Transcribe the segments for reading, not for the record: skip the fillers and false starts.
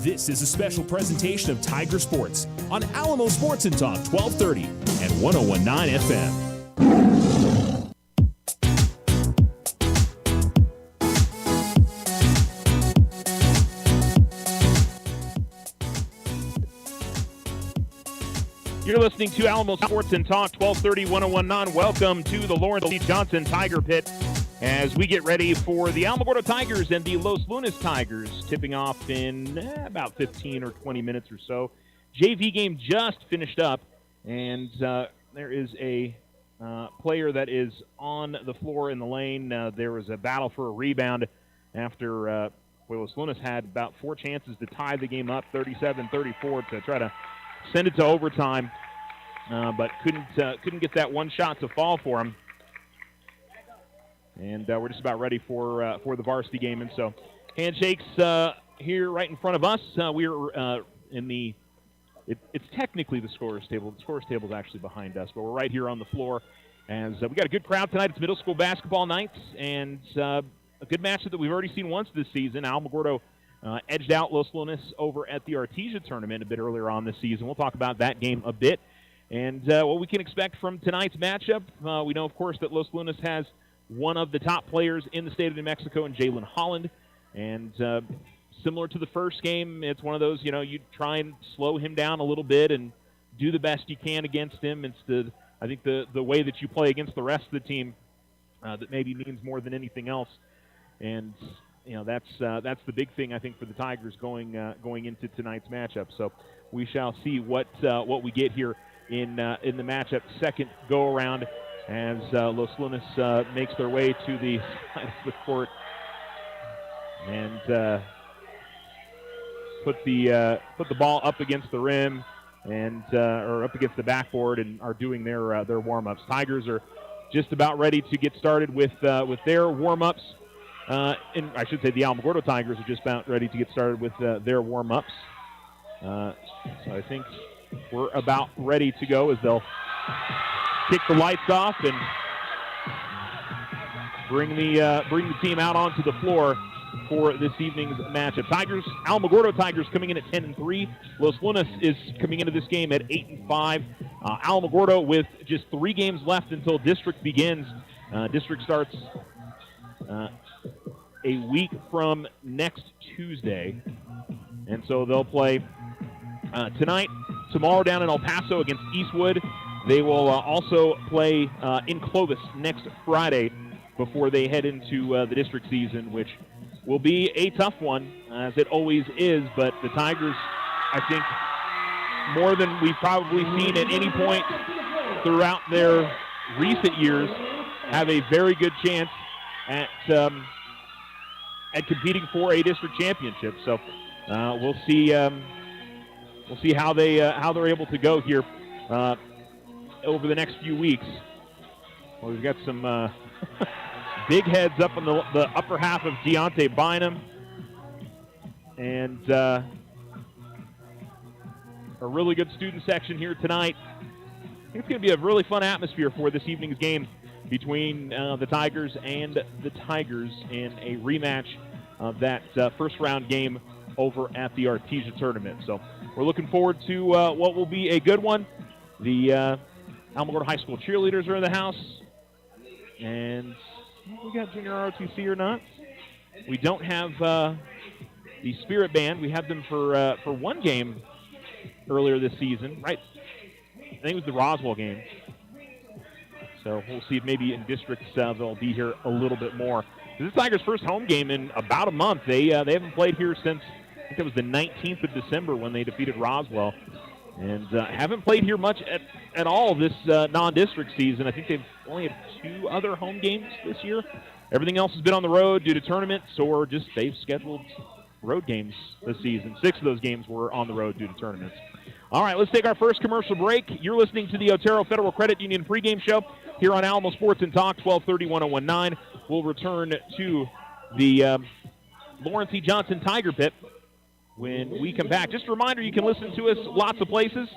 This is a special presentation of Tiger Sports on Alamo Sports and Talk 1230 and 101.9 FM. You're listening to Alamo Sports and Talk 1230, 101.9. Welcome to the Lawrence C. Johnson Tiger Pit as we get ready for the Alamogordo Tigers and the Los Lunas Tigers, tipping off in about 15 or 20 minutes or so. JV game just finished up, and there is a player that is on the floor in the lane. There was a battle for a rebound after Los Lunas had about 4 chances to tie the game up, 37-34, to try to send it to overtime, but couldn't get that one shot to fall for him. And we're just about ready for the varsity game. And so handshakes here right in front of us. We're in the it's technically the scorer's table. The scorer's table is actually behind us, but we're right here on the floor. As we got a good crowd tonight. It's middle school basketball nights, and a good matchup that we've already seen once this season. Alamogordo edged out Los Lunas over at the Artesia tournament a bit earlier on this season. We'll talk about that game a bit. And what we can expect from tonight's matchup, we know, of course, that Los Lunas has one of the top players in the state of New Mexico in Jalen Holland. And similar to the first game, it's one of those, you try and slow him down a little bit and do the best you can against him. Instead, I think the way that you play against the rest of the team that maybe means more than anything else. And that's the big thing, I think, for the Tigers going into tonight's matchup. So we shall see what we get here in the matchup second go around as Los Lunas makes their way to the side of the court and put the ball up against the rim and or up against the backboard and are doing their warm-ups. Tigers are just about ready to get started with their warm-ups. And I should say the Alamogordo Tigers are just about ready to get started with their warm-ups. So I think we're about ready to go as they'll kick the lights off and bring the team out onto the floor for this evening's matchup. Alamogordo Tigers coming in at 10-3. Los Lunas is coming into this game at 8-5. Alamogordo with just 3 games left until district begins. District starts a week from next Tuesday. And so they'll play tonight, tomorrow down in El Paso against Eastwood. They will also play in Clovis next Friday before they head into the district season, which will be a tough one, as it always is. But the Tigers, I think, more than we've probably seen at any point throughout their recent years, have a very good chance at competing for a district championship. So we'll see how they're able to go here over the next few weeks. Well, we've got some big heads up on the upper half of Deontay Bynum, and a really good student section here tonight. I think it's going to be a really fun atmosphere for this evening's game between the Tigers and the Tigers in a rematch of that first round game over at the Artesia tournament. So we're looking forward to what will be a good one. The Alamogordo High School cheerleaders are in the house, and we got junior ROTC or not. We don't have the Spirit Band. We had them for one game earlier this season, right? I think it was the Roswell game. So we'll see if maybe in districts they'll be here a little bit more. This is Tigers' first home game in about a month. They haven't played here since, I think it was the 19th of December when they defeated Roswell. And haven't played here much at all this non-district season. I think they've only had 2 other home games this year. Everything else has been on the road due to tournaments or just they've scheduled road games this season. 6 of those games were on the road due to tournaments. All right, let's take our first commercial break. You're listening to the Otero Federal Credit Union pregame show here on Alamo Sports and Talk, 1230, 101.9. We'll return to the Lawrence C. Johnson Tiger Pit when we come back. Just a reminder, you can listen to us lots of places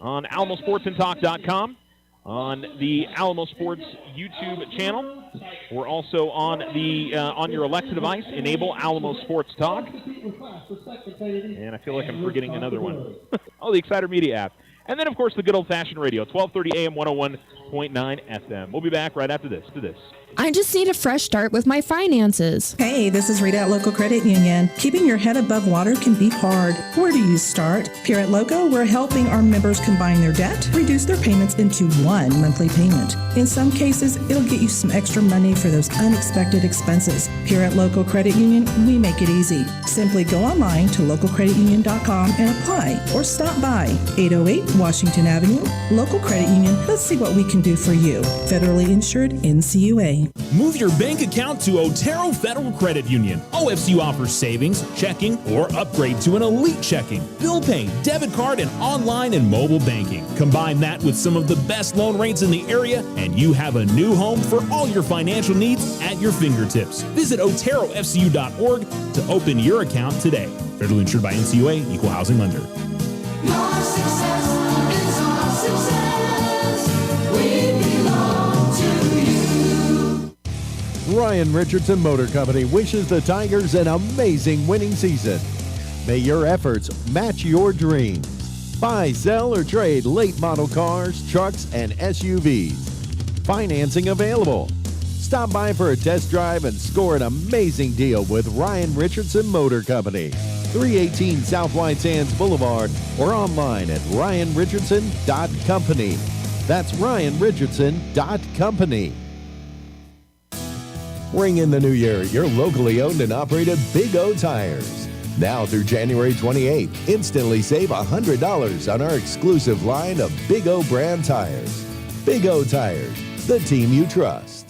on alamosportsandtalk.com, on the Alamo Sports YouTube channel. We're also on the on your Alexa device. Enable Alamo Sports Talk. And I feel like I'm forgetting another one. Oh, the Exciter Media app. And then, of course, the good old-fashioned radio, 1230 AM, 101.9 FM. We'll be back right after this. I just need a fresh start with my finances. Hey, this is Rita at Local Credit Union. Keeping your head above water can be hard. Where do you start? Here at Loco, we're helping our members combine their debt, reduce their payments into one monthly payment. In some cases, it'll get you some extra money for those unexpected expenses. Here at Local Credit Union, we make it easy. Simply go online to localcreditunion.com and apply, or stop by 808 Washington Avenue. Local Credit Union, let's see what we can do for you. Federally insured, NCUA. Move your bank account to Otero Federal Credit Union. OFCU offers savings, checking, or upgrade to an elite checking, bill pay, debit card, and online and mobile banking. Combine that with some of the best loan rates in the area, and you have a new home for all your financial needs at your fingertips. Visit OteroFCU.org to open your account today. Federally insured by NCUA, Equal Housing Lender. Your success is our success. We belong to you. Ryan Richardson Motor Company wishes the Tigers an amazing winning season. May your efforts match your dreams. Buy, sell, or trade late model cars, trucks, and SUVs. Financing available. Stop by for a test drive and score an amazing deal with Ryan Richardson Motor Company. 318 South White Sands Boulevard, or online at ryanrichardson.company. That's ryanrichardson.company. Ring in the new year your locally owned and operated Big O Tires. Now through January 28th, instantly save $100 on our exclusive line of Big O brand tires. Big O Tires, the team you trust.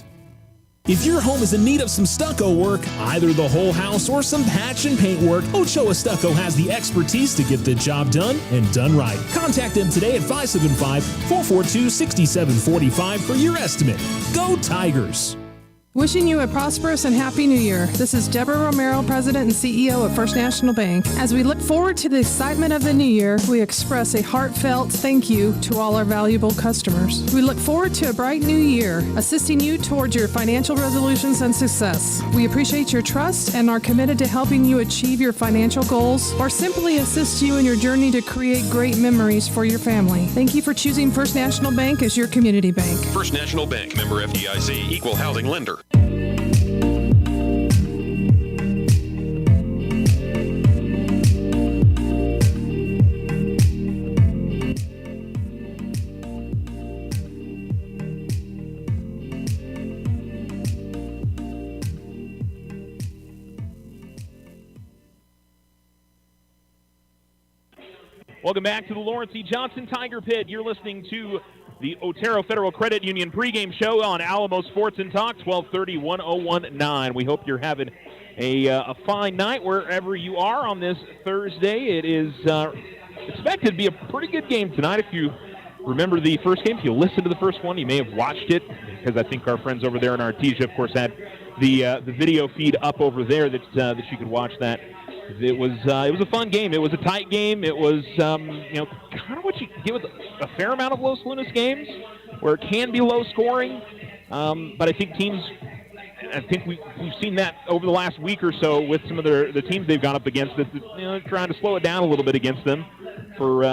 If your home is in need of some stucco work, either the whole house or some patch and paint work, Ochoa Stucco has the expertise to get the job done and done right. Contact them today at 575-442-6745 for your estimate. Go Tigers! Wishing you a prosperous and happy new year. This is Deborah Romero, President and CEO of First National Bank. As we look forward to the excitement of the new year, we express a heartfelt thank you to all our valuable customers. We look forward to a bright new year, assisting you towards your financial resolutions and success. We appreciate your trust and are committed to helping you achieve your financial goals or simply assist you in your journey to create great memories for your family. Thank you for choosing First National Bank as your community bank. First National Bank, member FDIC, equal housing lender. Welcome back to the Lawrence E. Johnson Tiger Pit. You're listening to the Otero Federal Credit Union pregame show on Alamo Sports and Talk, 1230, 1019. We hope you're having a fine night wherever you are on this Thursday. It is expected to be a pretty good game tonight. If you remember the first game, if you listened to the first one, you may have watched it, because I think our friends over there in Artesia, of course, had the video feed up over there that you could watch that. It was a fun game. It was a tight game. It was kind of what you get with a fair amount of Los Lunas games, where it can be low scoring. But I think we've seen that over the last week or so with some of the teams they've gone up against, that trying to slow it down a little bit against them for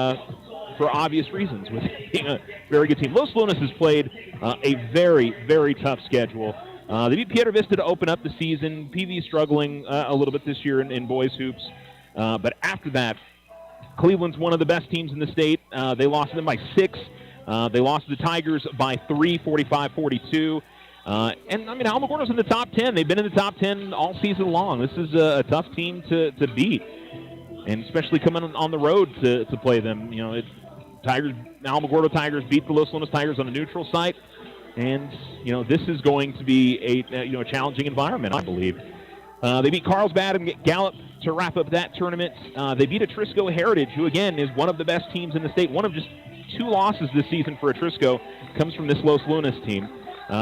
obvious reasons, with being a very good team. Los Lunas has played a very, very tough schedule. They beat Piedra Vista to open up the season. PV struggling a little bit this year in boys hoops. But after that, Cleveland's one of the best teams in the state. They lost to them by 6. They lost to the Tigers by 3, 45-42. And, Alamogordo's in the top 10. They've been in the top 10 all season long. This is a tough team to beat, and especially coming on the road to play them. Alamogordo Tigers beat the Los Lunas Tigers on a neutral site. And, this is going to be a challenging environment, I believe. They beat Carlsbad and Gallup to wrap up that tournament. They beat Atrisco Heritage, who, again, is one of the best teams in the state. One of just 2 losses this season for Atrisco comes from this Los Lunas team.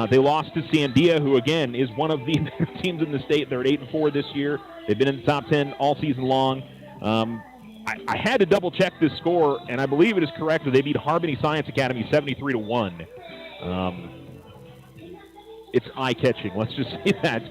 They lost to Sandia, who, again, is one of the better teams in the state. They're at 8-4 this year. They've been in the top 10 all season long. I had to double-check this score, and I believe it is correct that they beat Harmony Science Academy 73-1. it's eye-catching. Let's just say that.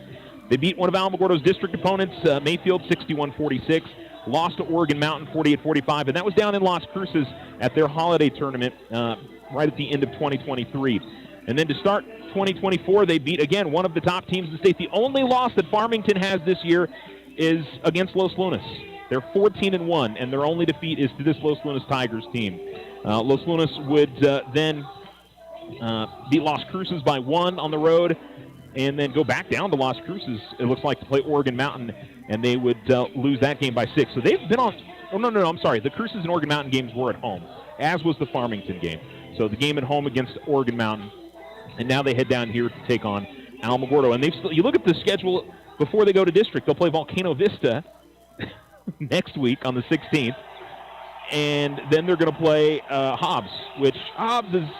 They beat one of Alamogordo's district opponents, Mayfield, 61-46. Lost to Oregon Mountain, 48-45, and that was down in Las Cruces at their holiday tournament right at the end of 2023. And then to start 2024, they beat, again, one of the top teams in the state. The only loss that Farmington has this year is against Los Lunas. They're 14-1, and their only defeat is to this Los Lunas Tigers team. Los Lunas would then beat Las Cruces by 1 on the road, and then go back down to Las Cruces, it looks like, to play Oregon Mountain, and they would lose that game by 6. So they've been on – oh, no, I'm sorry. The Cruces and Oregon Mountain games were at home, as was the Farmington game. So the game at home against Oregon Mountain, and now they head down here to take on Alamogordo. And you look at the schedule before they go to district. They'll play Volcano Vista next week on the 16th, and then they're going to play Hobbs, which Hobbs is –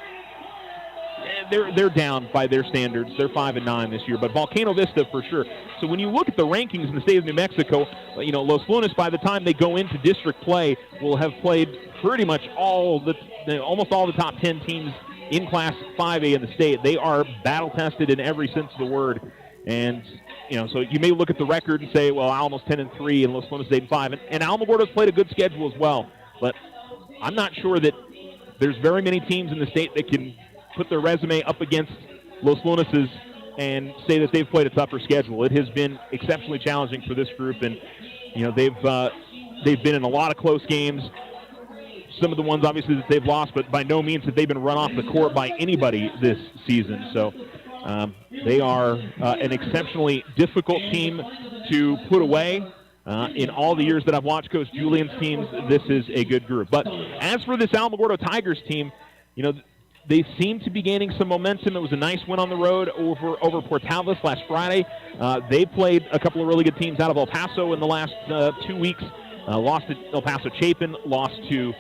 they're down by their standards. They're 5-9 this year, but Volcano Vista for sure. So when you look at the rankings in the state of New Mexico, Los Lunas, by the time they go into district play, will have played pretty much almost all the top 10 teams in Class 5A in the state. They are battle-tested in every sense of the word. And, so you may look at the record and say, well, Alamo's 10-3 and Los Lunas 8-5. And Alamogordo's played a good schedule as well. But I'm not sure that there's very many teams in the state that can put their resume up against Los Lunas's and say that they've played a tougher schedule. It has been exceptionally challenging for this group, and they've been in a lot of close games. Some of the ones, obviously, that they've lost, but by no means have they been run off the court by anybody this season. So they are an exceptionally difficult team to put away. In all the years that I've watched Coach Julian's teams, this is a good group. But as for this Alamogordo Tigers team, they seem to be gaining some momentum. It was a nice win on the road over Portales last Friday. They played a couple of really good teams out of El Paso in the last 2 weeks. Lost to El Paso Chapin, lost to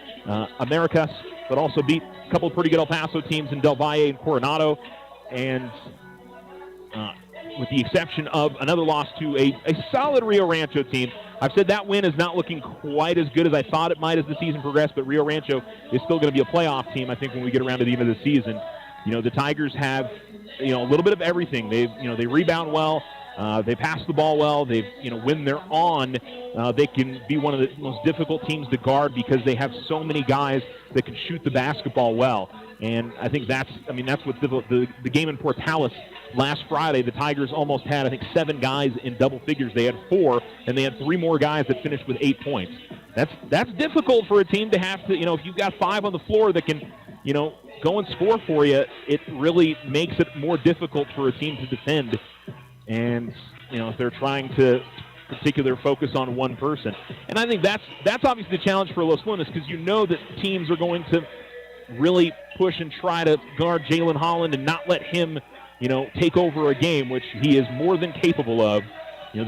Americas, but also beat a couple of pretty good El Paso teams in Del Valle and Coronado. And with the exception of another loss to a solid Rio Rancho team. I've said that win is not looking quite as good as I thought it might as the season progressed, but Rio Rancho is still going to be a playoff team, I think, when we get around to the end of the season. The Tigers have, a little bit of everything. They rebound well. They pass the ball well. When they're on, they can be one of the most difficult teams to guard because they have so many guys that can shoot the basketball well. And I think that's what the game in Portales last Friday, the Tigers almost had, I think, 7 guys in double figures. They had 4, and they had 3 more guys that finished with 8 points. That's difficult for a team to have to, if you've got 5 on the floor that can, go and score for you, it really makes it more difficult for a team to defend. And, if they're trying to particular focus on one person. And I think that's obviously the challenge for Los Lunas, because that teams are going to really push and try to guard Jalen Holland and not let him, take over a game, which he is more than capable of. You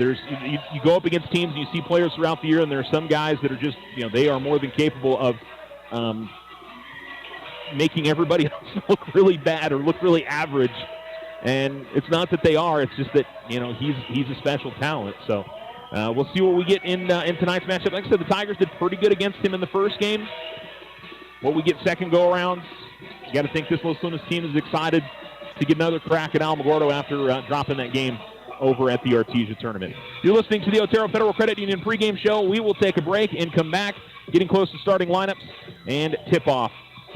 go up against teams and you see players throughout the year, and there are some guys that are just, they are more than capable of making everybody else look really bad or look really average. And it's not that they are, it's just that, he's a special talent. So we'll see what we get in tonight's matchup. Like I said, the Tigers did pretty good against him in the first game. What we get second go-arounds, you got to think this Los Lunas team is excited to get another crack at Alamogordo after dropping that game over at the Artesia tournament. You're listening to the Otero Federal Credit Union pregame show. We will take a break and come back, getting close to starting lineups and tip-off.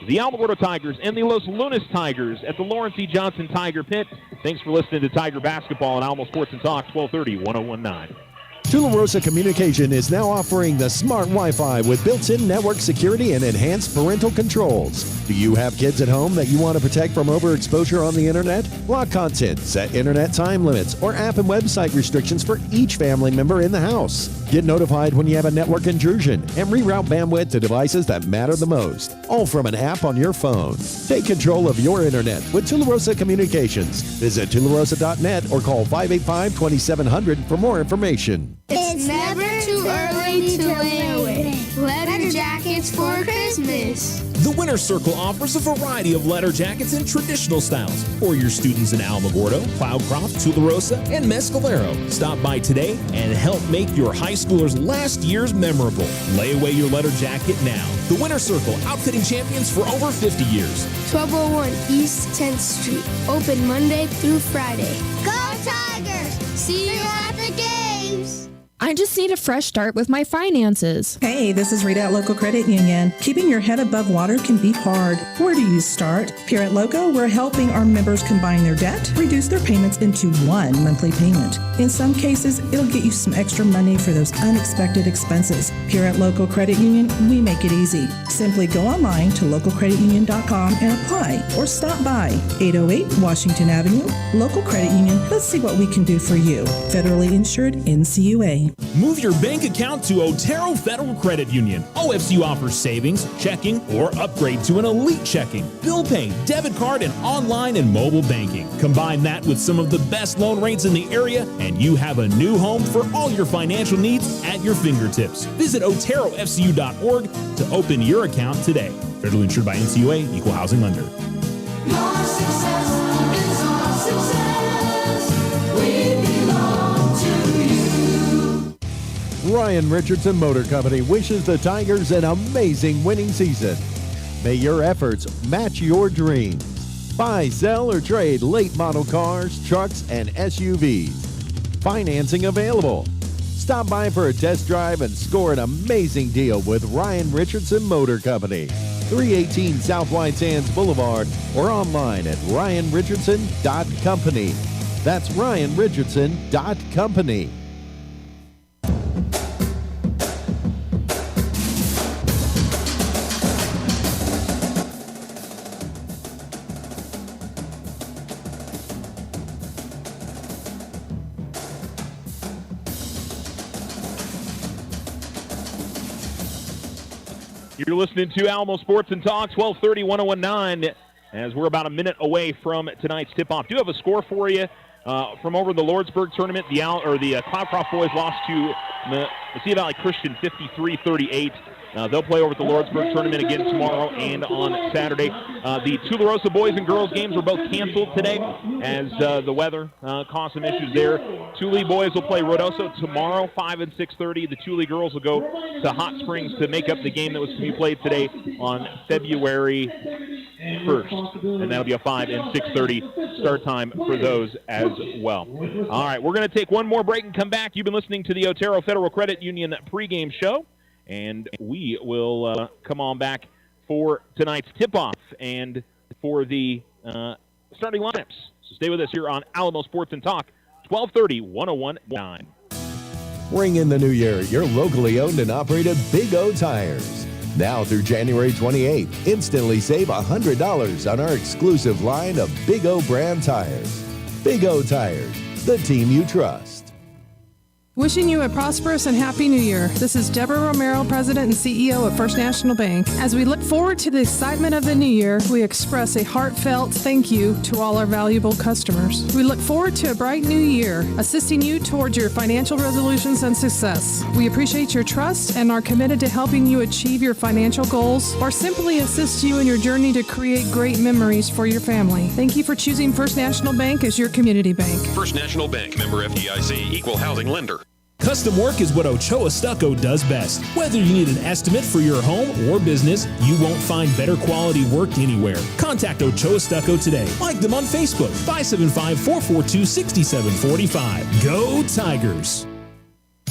The Alamogordo Tigers and the Los Lunas Tigers at the Lawrence E. Johnson Tiger Pit. Thanks for listening to Tiger Basketball on Alamo Sports and Talk, 1230, 1019. Tularosa Communication is now offering the smart Wi-Fi with built-in network security and enhanced parental controls. Do you have kids at home that you want to protect from overexposure on the internet? Block content, set internet time limits, or app and website restrictions for each family member in the house. Get notified when you have a network intrusion and reroute bandwidth to devices that matter the most, all from an app on your phone. Take control of your internet with Tularosa Communications. Visit tularosa.net or call 585-2700 for more information. It's never too early to win. Leather jackets for Christmas. The Winter Circle offers a variety of letter jackets in traditional styles for your students in Alamogordo, Cloudcroft, Tularosa, and Mescalero. Stop by today and help make your high schoolers' last years memorable. Lay away your letter jacket now. The Winter Circle, outfitting champions for over 50 years. 1201 East 10th Street. Open Monday through Friday. Go Tigers! See you at the games! I just need a fresh start with my finances. Hey, this is Rita at Local Credit Union. Keeping your head above water can be hard. Where do you start? Here at Loco, we're helping our members combine their debt, reduce their payments into one monthly payment. In some cases, it'll get you some extra money for those unexpected expenses. Here at Local Credit Union, we make it easy. Simply go online to localcreditunion.com and apply, or stop by 808 Washington Avenue. Local Credit Union, let's see what we can do for you. Federally insured NCUA. Move your bank account to Otero Federal Credit Union. OFCU offers savings, checking, or upgrade to an elite checking, bill pay, debit card, and online and mobile banking. Combine that with some of the best loan rates in the area, and you have a new home for all your financial needs at your fingertips. Visit OteroFCU.org to open your account today. Federally insured by NCUA, Equal Housing Lender. Your success is our success. We belong to you. Ryan Richardson Motor Company wishes the Tigers an amazing winning season. May your efforts match your dreams. Buy, sell, or trade late model cars, trucks, and SUVs. Financing available. Stop by for a test drive and score an amazing deal with Ryan Richardson Motor Company. 318 South White Sands Boulevard, or online at ryanrichardson.company. That's ryanrichardson.company. You're listening to Alamo Sports and Talk, 1230, 1019, as we're about a minute away from tonight's tip-off. Do have a score for you from over the Lordsburg tournament. The Cloudcroft boys lost to Mesilla Valley Christian 53-38. They'll play over at the Lordsburg tournament again tomorrow and on Saturday. The Tularosa boys and girls games were both canceled today as the weather caused some issues there. Tule boys will play Rodoso tomorrow, 5 and 6:30. The Tule girls will go to Hot Springs to make up the game that was to be played today on February 1st. And that'll be a 5 and 6:30 start time for those as well. All right, we're going to take one more break and come back. You've been listening to the Otero Federal Credit Union pregame show. And we will come on back for tonight's tip-off and for the starting lineups. So stay with us here on Alamo Sports and Talk, 1230, 1019. Ring in the new year, your locally owned and operated Big O Tires. Now through January 28th, instantly save $100 on our exclusive line of Big O brand tires. Big O Tires, the team you trust. Wishing you a prosperous and happy new year. This is Deborah Romero, President and CEO of First National Bank. As we look forward to the excitement of the new year, we express a heartfelt thank you to all our valuable customers. We look forward to a bright new year, assisting you towards your financial resolutions and success. We appreciate your trust and are committed to helping you achieve your financial goals or simply assist you in your journey to create great memories for your family. Thank you for choosing First National Bank as your community bank. First National Bank, member FDIC, equal housing lender. Custom work is what Ochoa Stucco does best. Whether you need an estimate for your home or business, you won't find better quality work anywhere. Contact Ochoa Stucco today. Like them on Facebook, 575-442-6745. Go Tigers!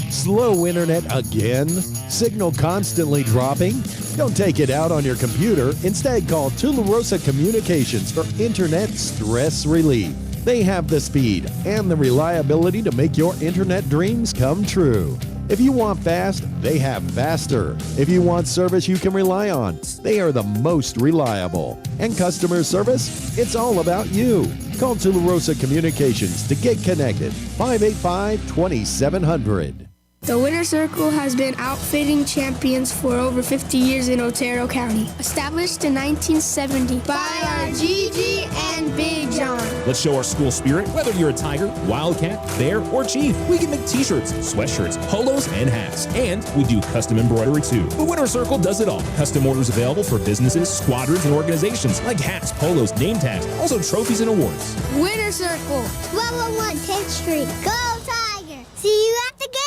Slow internet again? Signal constantly dropping? Don't take it out on your computer. Instead, call Tularosa Communications for internet stress relief. They have the speed and the reliability to make your internet dreams come true. If you want fast, they have faster. If you want service you can rely on, they are the most reliable. And customer service? It's all about you. Call Tularosa Communications to get connected. 585-2700. The Winter Circle has been outfitting champions for over 50 years in Otero County. Established in 1970 by our Gigi and Big John. Let's show our school spirit. Whether you're a Tiger, Wildcat, Bear, or Chief, we can make t-shirts, sweatshirts, polos, and hats. And we do custom embroidery too. The Winter Circle does it all. Custom orders available for businesses, squadrons, and organizations like hats, polos, name tags, also trophies and awards. Winter Circle, 1201 10th Street. Go Tiger! See you at the game!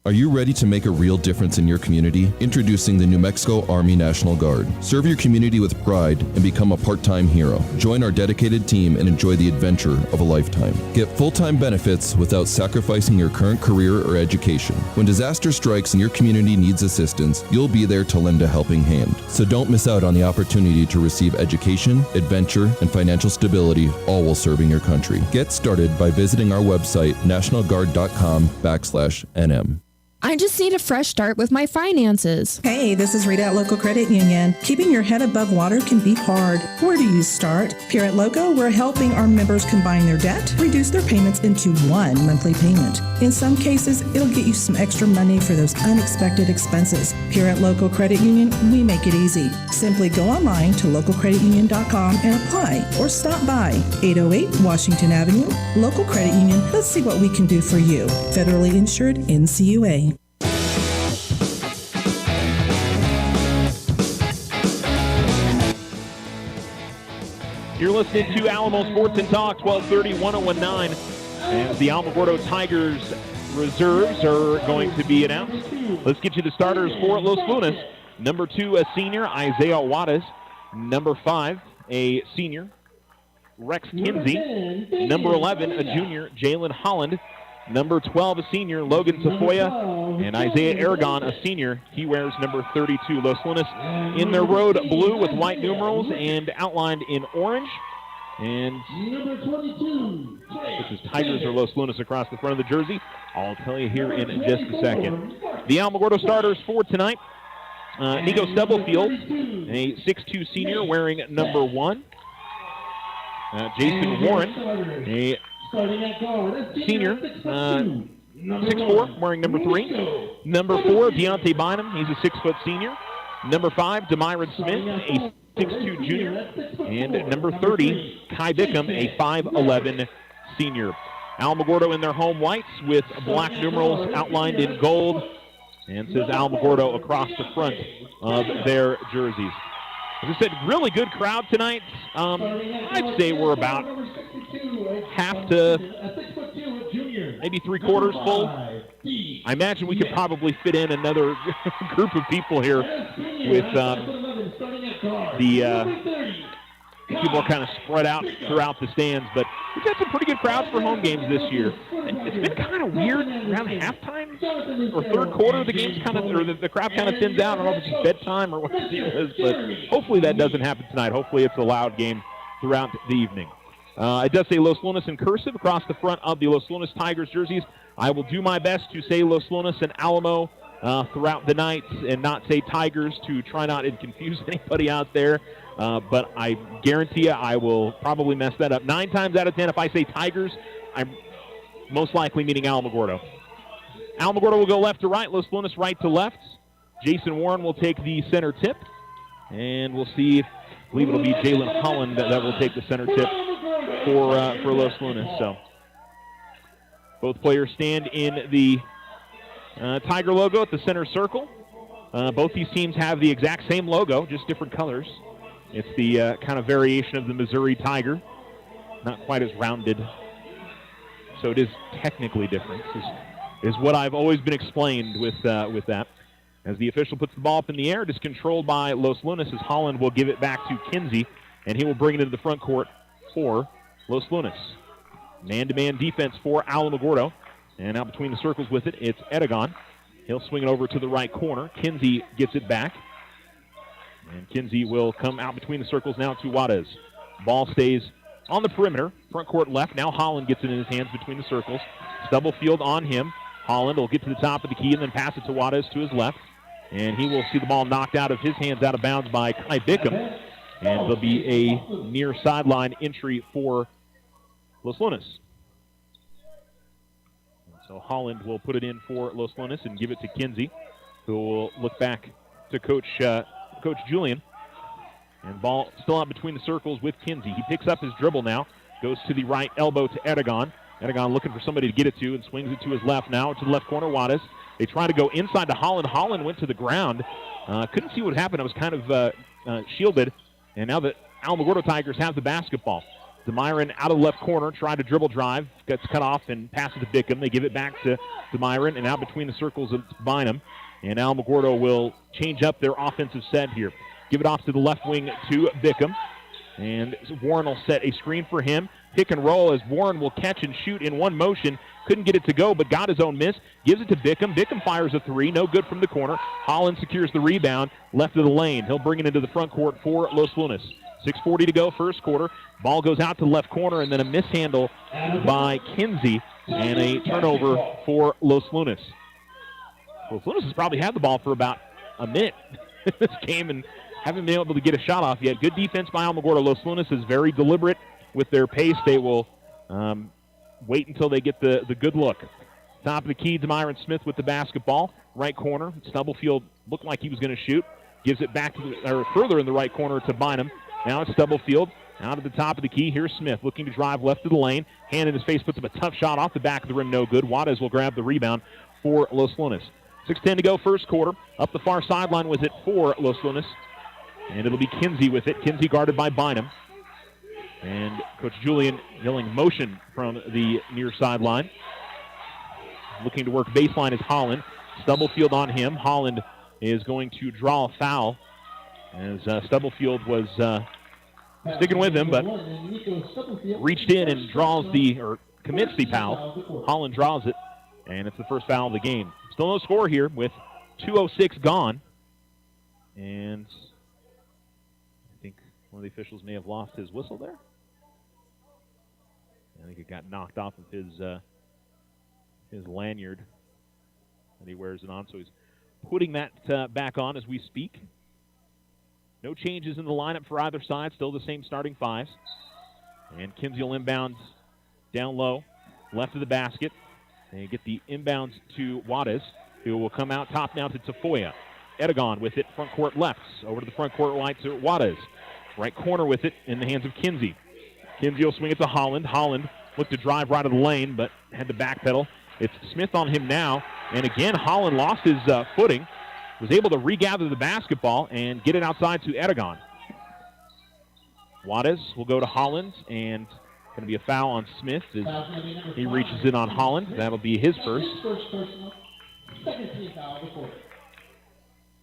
Are you ready to make a real difference in your community? Introducing the New Mexico Army National Guard. Serve your community with pride and become a part-time hero. Join our dedicated team and enjoy the adventure of a lifetime. Get full-time benefits without sacrificing your current career or education. When disaster strikes and your community needs assistance, you'll be there to lend a helping hand. So don't miss out on the opportunity to receive education, adventure, and financial stability, all while serving your country. Get started by visiting our website, nationalguard.com/NM. I just need a fresh start with my finances. Hey, this is Rita at Local Credit Union. Keeping your head above water can be hard. Where do you start? Here at Loco, we're helping our members combine their debt, reduce their payments into one monthly payment. In some cases, it'll get you some extra money for those unexpected expenses. Here at Local Credit Union, we make it easy. Simply go online to localcreditunion.com and apply, or stop by 808 Washington Avenue. Local Credit Union, let's see what we can do for you. Federally insured, NCUA. You're listening to Alamo Sports and Talk, 1230, 1019. And the Alamogordo Tigers reserves are going to be announced. Let's get you the starters for Los Lunas. Number 2, a senior, Isaiah Juarez. Number 5, a senior, Rex Kinsey. Number 11, a junior, Jalen Holland. Number 12, a senior, Logan Tafoya. And Isaiah Aragon, a senior. He wears number 32. Los Lunas in their road blue with white numerals and outlined in orange. And number 22, this is Tigers or Los Lunas across the front of the jersey. I'll tell you here in just a second. The Alamogordo starters for tonight. Nico Stubblefield, a 6'2 senior wearing number 1. Jason Warren, a senior, 6'4", wearing number 3. Number 4, Deontay Bynum. He's a 6-foot senior. Number 5, Demyron Smith, a 6'2 junior. And number 30, Kai Bickham, a 5'11 senior. Alamogordo in their home whites with black numerals outlined in gold. And says Alamogordo across the front of their jerseys. As I said, really good crowd tonight. I'd say we're about half to maybe 3/4 full. I imagine we could probably fit in another group of people here with people are kind of spread out throughout the stands, but we've got some pretty good crowds for home games this year. It's been kind of weird around halftime or third quarter. The game's kind of, or the crowd kind of thins out. I don't know if it's just bedtime or what the deal is, but hopefully that doesn't happen tonight. Hopefully it's a loud game throughout the evening. It does say Los Lunas in cursive across the front of the Los Lunas Tigers jerseys. I will do my best to say Los Lunas and Alamo throughout the night and not say Tigers to try not to confuse anybody out there. But I guarantee you I will probably mess that up. 9 times out of 10, if I say Tigers, I'm most likely meaning Alamogordo. Alamogordo will go left to right, Los Lunas right to left. Jason Warren will take the center tip. And we'll see, I believe it'll be Jalen Holland that will take the center tip for Los Lunas. So both players stand in the Tiger logo at the center circle. Both these teams have the exact same logo, just different colors. It's the kind of variation of the Missouri Tiger. Not quite as rounded. So it is technically different, is what I've always been explained with that. As the official puts the ball up in the air, it is controlled by Los Lunas as Holland will give it back to Kinsey, and he will bring it into the front court for Los Lunas. Man-to-man defense for Alamogordo. And out between the circles with it, it's Aragon. He'll swing it over to the right corner. Kinsey gets it back. And Kinsey will come out between the circles now to Juarez. Ball stays on the perimeter. Front court left. Now Holland gets it in his hands between the circles. Stubblefield on him. Holland will get to the top of the key and then pass it to Juarez to his left. And he will see the ball knocked out of his hands out of bounds by Kai Bickham. And there'll be a near sideline entry for Los Lunas. So Holland will put it in for Los Lunas and give it to Kinsey, who will look back to Coach Julian. And ball still out between the circles with Kinsey. He picks up his dribble now, goes to the right elbow to Eragon. Eragon looking for somebody to get it to and swings it to his left now to the left corner, Juarez. They try to go inside to Holland. Holland went to the ground. Couldn't see what happened. It was kind of shielded. And now the Alamogordo Tigers have the basketball. DeMyron out of the left corner, tried to dribble drive, gets cut off and passes to Bickham. They give it back to DeMyron, and out between the circles it's Bynum. And Alamogordo will change up their offensive set here. Give it off to the left wing to Bickham. And Warren will set a screen for him. Pick and roll as Warren will catch and shoot in one motion. Couldn't get it to go, but got his own miss. Gives it to Bickham. Bickham fires a three. No good from the corner. Holland secures the rebound. Left of the lane. He'll bring it into the front court for Los Lunas. 6:40 to go, first quarter. Ball goes out to the left corner, and then a mishandle by Kinsey, and a turnover for Los Lunas. Los Lunas has probably had the ball for about a minute this game and haven't been able to get a shot off yet. Good defense by Alamogordo. Los Lunas is very deliberate with their pace. They will wait until they get the good look. Top of the key, DeMyron Smith with the basketball. Right corner. Stubblefield looked like he was going to shoot. Gives it back further in the right corner to Bynum. Now it's Stubblefield out at the top of the key. Here's Smith looking to drive left of the lane. Hand in his face, puts up a tough shot off the back of the rim. No good. Juarez will grab the rebound for Los Lunas. 6:10 to go, first quarter. Up the far sideline with it for Los Lunas. And it'll be Kinsey with it. Kinsey guarded by Bynum. And Coach Julian yelling motion from the near sideline. Looking to work baseline is Holland. Stubblefield on him. Holland is going to draw a foul as Stubblefield was sticking with him, but reached in and commits the foul. Holland draws it, and it's the first foul of the game. Still no score here with 2:06 gone. And I think one of the officials may have lost his whistle there. I think it got knocked off of his lanyard that he wears it on, so he's putting that back on as we speak. No changes in the lineup for either side. Still the same starting fives. And Kinsey will inbounds down low, left of the basket. And get the inbounds to Juarez, who will come out top now to Tafoya. Eragon with it, front court left. Over to the front court right to Juarez. Right corner with it in the hands of Kinsey. Kinsey will swing it to Holland. Holland looked to drive right of the lane, but had to backpedal. It's Smith on him now. And again, Holland lost his footing. Was able to regather the basketball and get it outside to Eragon. Juarez will go to Holland, and going to be a foul on Smith as he reaches in on Holland. That'll be his first.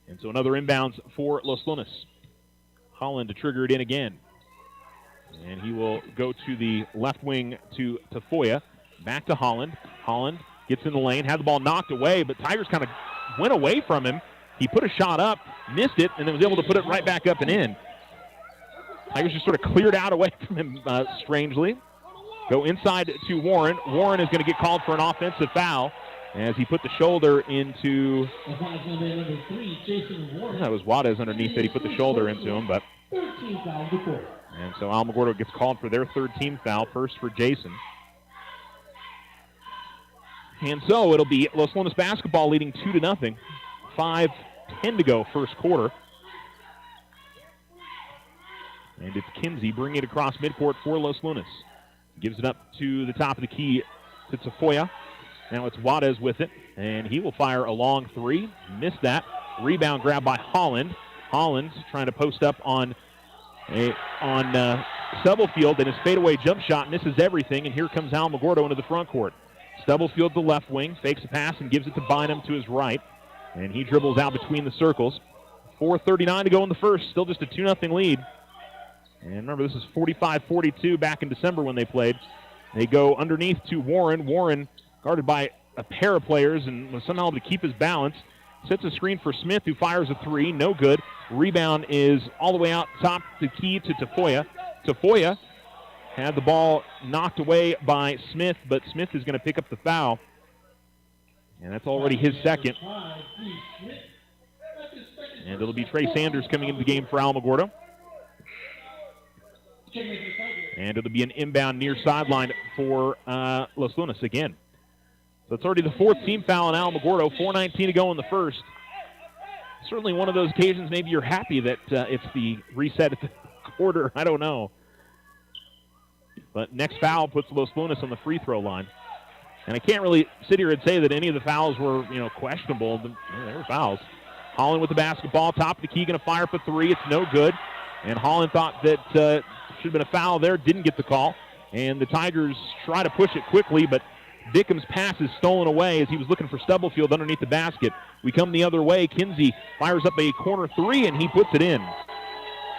And so another inbounds for Los Lunas. Holland to trigger it in again. And he will go to the left wing to Tafoya. Back to Holland. Holland gets in the lane, had the ball knocked away, but Tigers kind of went away from him. He put a shot up, missed it, and then was able to put it right back up and in. Tigers just sort of cleared out away from him strangely. Go inside to Warren. Warren is going to get called for an offensive foul as he put the shoulder into... That was Juarez underneath that he put the shoulder into him, but... And so Alamogordo gets called for their third team foul, first for Jason. And so it'll be Los Lunas basketball leading 2-0. 5:10 to go, first quarter. And it's Kinsey bringing it across midcourt for Los Lunas. Gives it up to the top of the key to Tafoya. Now it's Juarez with it, and he will fire a long three. Missed that. Rebound grab by Holland. Holland's trying to post up on Stubblefield, and his fadeaway jump shot misses everything, and here comes Alamogordo into the front court. Stubblefield, the left wing, fakes a pass and gives it to Bynum to his right. And he dribbles out between the circles. 4:39 to go in the first. Still just a 2-0 lead. And remember, this is 45-42 back in December when they played. They go underneath to Warren. Warren, guarded by a pair of players and was somehow able to keep his balance. Sets a screen for Smith, who fires a three. No good. Rebound is all the way out top the key to Tafoya. Tafoya had the ball knocked away by Smith, but Smith is going to pick up the foul. And that's already his second. And it'll be Trey Sanders coming into the game for Alamogordo. And it'll be an inbound near sideline for Los Lunas again. So it's already the fourth team foul on Alamogordo, 4:19 to go in the first. Certainly one of those occasions maybe you're happy that it's the reset at the quarter. I don't know. But next foul puts Los Lunas on the free throw line. And I can't really sit here and say that any of the fouls were, questionable. They were fouls. Holland with the basketball, top of the key, going to fire for three. It's no good. And Holland thought that should have been a foul there, didn't get the call. And the Tigers try to push it quickly, but Bickham's pass is stolen away as he was looking for Stubblefield underneath the basket. We come the other way. Kinsey fires up a corner three, and he puts it in.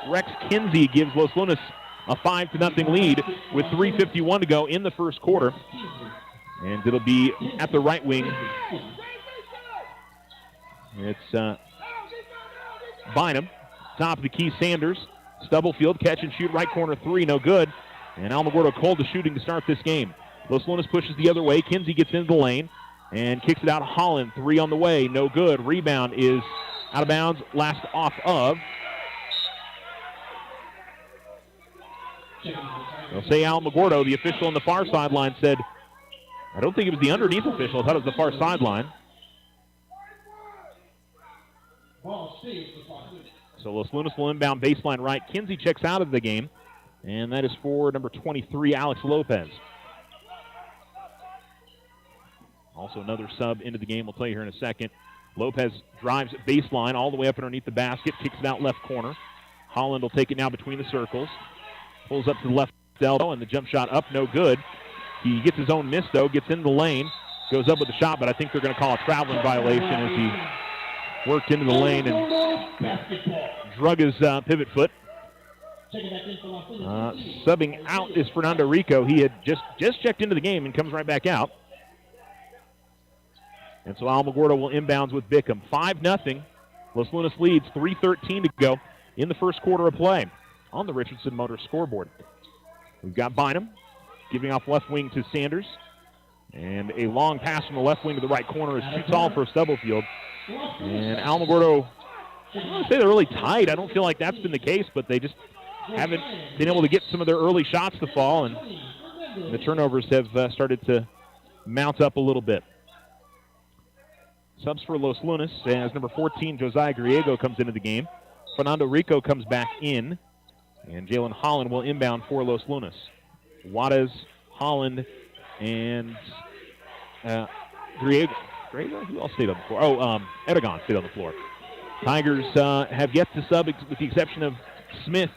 Rex Kinsey gives Los Lunas a 5-0 lead with 3:51 to go in the first quarter. And it'll be at the right wing. It's Bynum. Top of the key, Sanders. Stubblefield, catch and shoot, right corner three, no good. And Alamogordo cold to shooting to start this game. Los Lunas pushes the other way. Kinsey gets into the lane and kicks it out to Holland. Three on the way, no good. Rebound is out of bounds, last off of. They'll say Alamogordo. The official on the far sideline said, I don't think it was the underneath official. I thought it was the far sideline. So Los Lunas will inbound baseline right. Kinsey checks out of the game, and that is for number 23, Alex Lopez. Also another sub into the game. We'll tell you here in a second. Lopez drives baseline all the way up underneath the basket, kicks it out left corner. Holland will take it now between the circles. Pulls up to the left elbow, and the jump shot up, no good. He gets his own miss, though, gets in the lane, goes up with the shot, but I think they're going to call a traveling violation as he worked into the lane and drug his pivot foot. Subbing out is Fernando Rico. He had just checked into the game and comes right back out. And so Alamogordo will inbounds with Bickham. 5-0. Los Lunas leads, 3:13 to go in the first quarter of play on the Richardson Motor scoreboard. We've got Bynum giving off left wing to Sanders. And a long pass from the left wing to the right corner is too tall for Stubblefield. And Alamogordo, I don't want to say they're really tight. I don't feel like that's been the case, but they just haven't been able to get some of their early shots to fall, and the turnovers have started to mount up a little bit. Subs for Los Lunas as number 14, Josiah Griego, comes into the game. Fernando Rico comes back in, and Jalen Holland will inbound for Los Lunas. Juarez, Holland, and Griego. Who else stayed on the floor? Aragon stayed on the floor. Tigers have yet to sub with the exception of Smith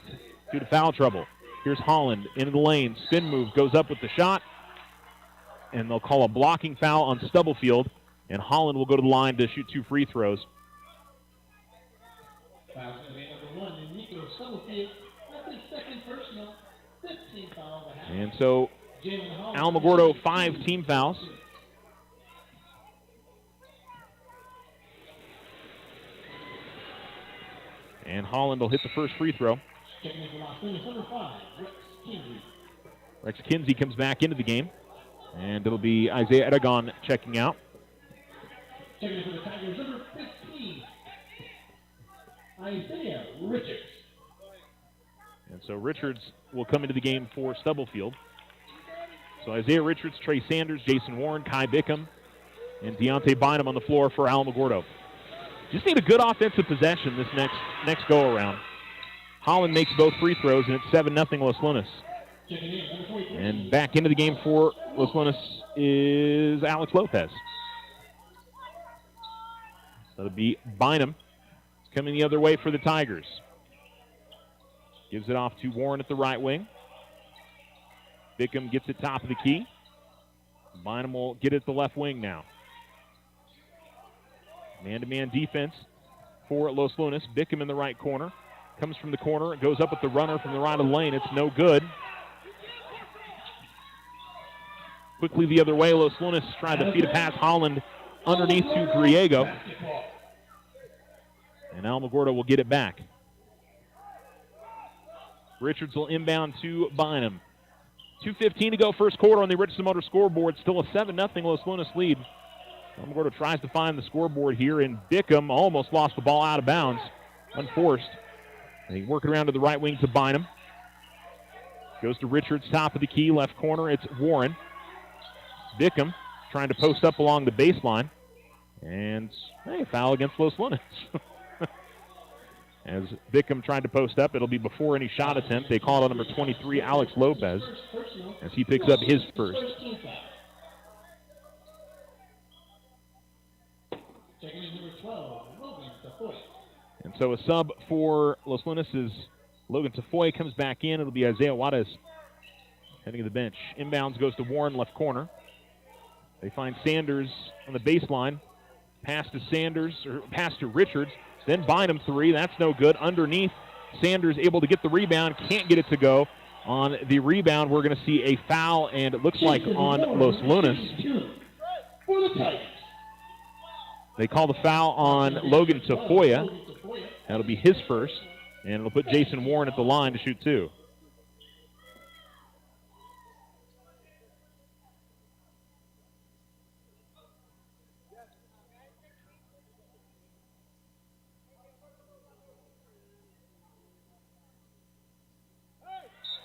due to foul trouble. Here's Holland into the lane. Spin move, goes up with the shot. And they'll call a blocking foul on Stubblefield. And Holland will go to the line to shoot 2 free throws. And so Alamogordo 5 team fouls. And Holland will hit the first free throw. Rex Kinsey comes back into the game. And it'll be Isaiah Aragon checking out. Isaiah Richards. And so Richards will come into the game for Stubblefield. So Isaiah Richards, Trey Sanders, Jason Warren, Kai Bickham, and Deontay Bynum on the floor for Alamogordo. Just need a good offensive possession this next go-around. Holland makes both free throws, and it's 7-0 Los Lunas. And back into the game for Los Lunas is Alex Lopez. So it'll be Bynum coming the other way for the Tigers. Gives it off to Warren at the right wing. Bickham gets it top of the key. Bynum will get it at the left wing now. Man-to-man defense for Los Lunas. Bickham in the right corner. Comes from the corner. It goes up with the runner from the right of the lane. It's no good. Quickly the other way. Los Lunas trying to feed a pass. Holland underneath to Griego. And Alamogordo will get it back. Richards will inbound to Bynum. 2:15 to go first quarter on the Richardson Motor scoreboard. Still a 7-0 Los Lunas lead. Alamogordo tries to find the scoreboard here, and Bickham almost lost the ball out of bounds. Unforced. They work it around to the right wing to Bynum. Goes to Richards, top of the key, left corner. It's Warren. Bickham trying to post up along the baseline. And, hey, foul against Los Lunas. As Bickham tried to post up, it'll be before any shot attempt. They call it on number 23, Alex Lopez, as he picks up his first. And so a sub for Los Lunas is Logan Tafoy comes back in. It'll be Isaiah Juarez heading to the bench. Inbounds goes to Warren, left corner. They find Sanders on the baseline. Pass to Sanders, or pass to Richards. Then Bynum three. That's no good. Underneath, Sanders able to get the rebound. Can't get it to go. On the rebound, we're going to see a foul, and it looks like on Los Lunas. They call the foul on Logan Tafoya. That'll be his first, and it'll put Jason Warren at the line to shoot two.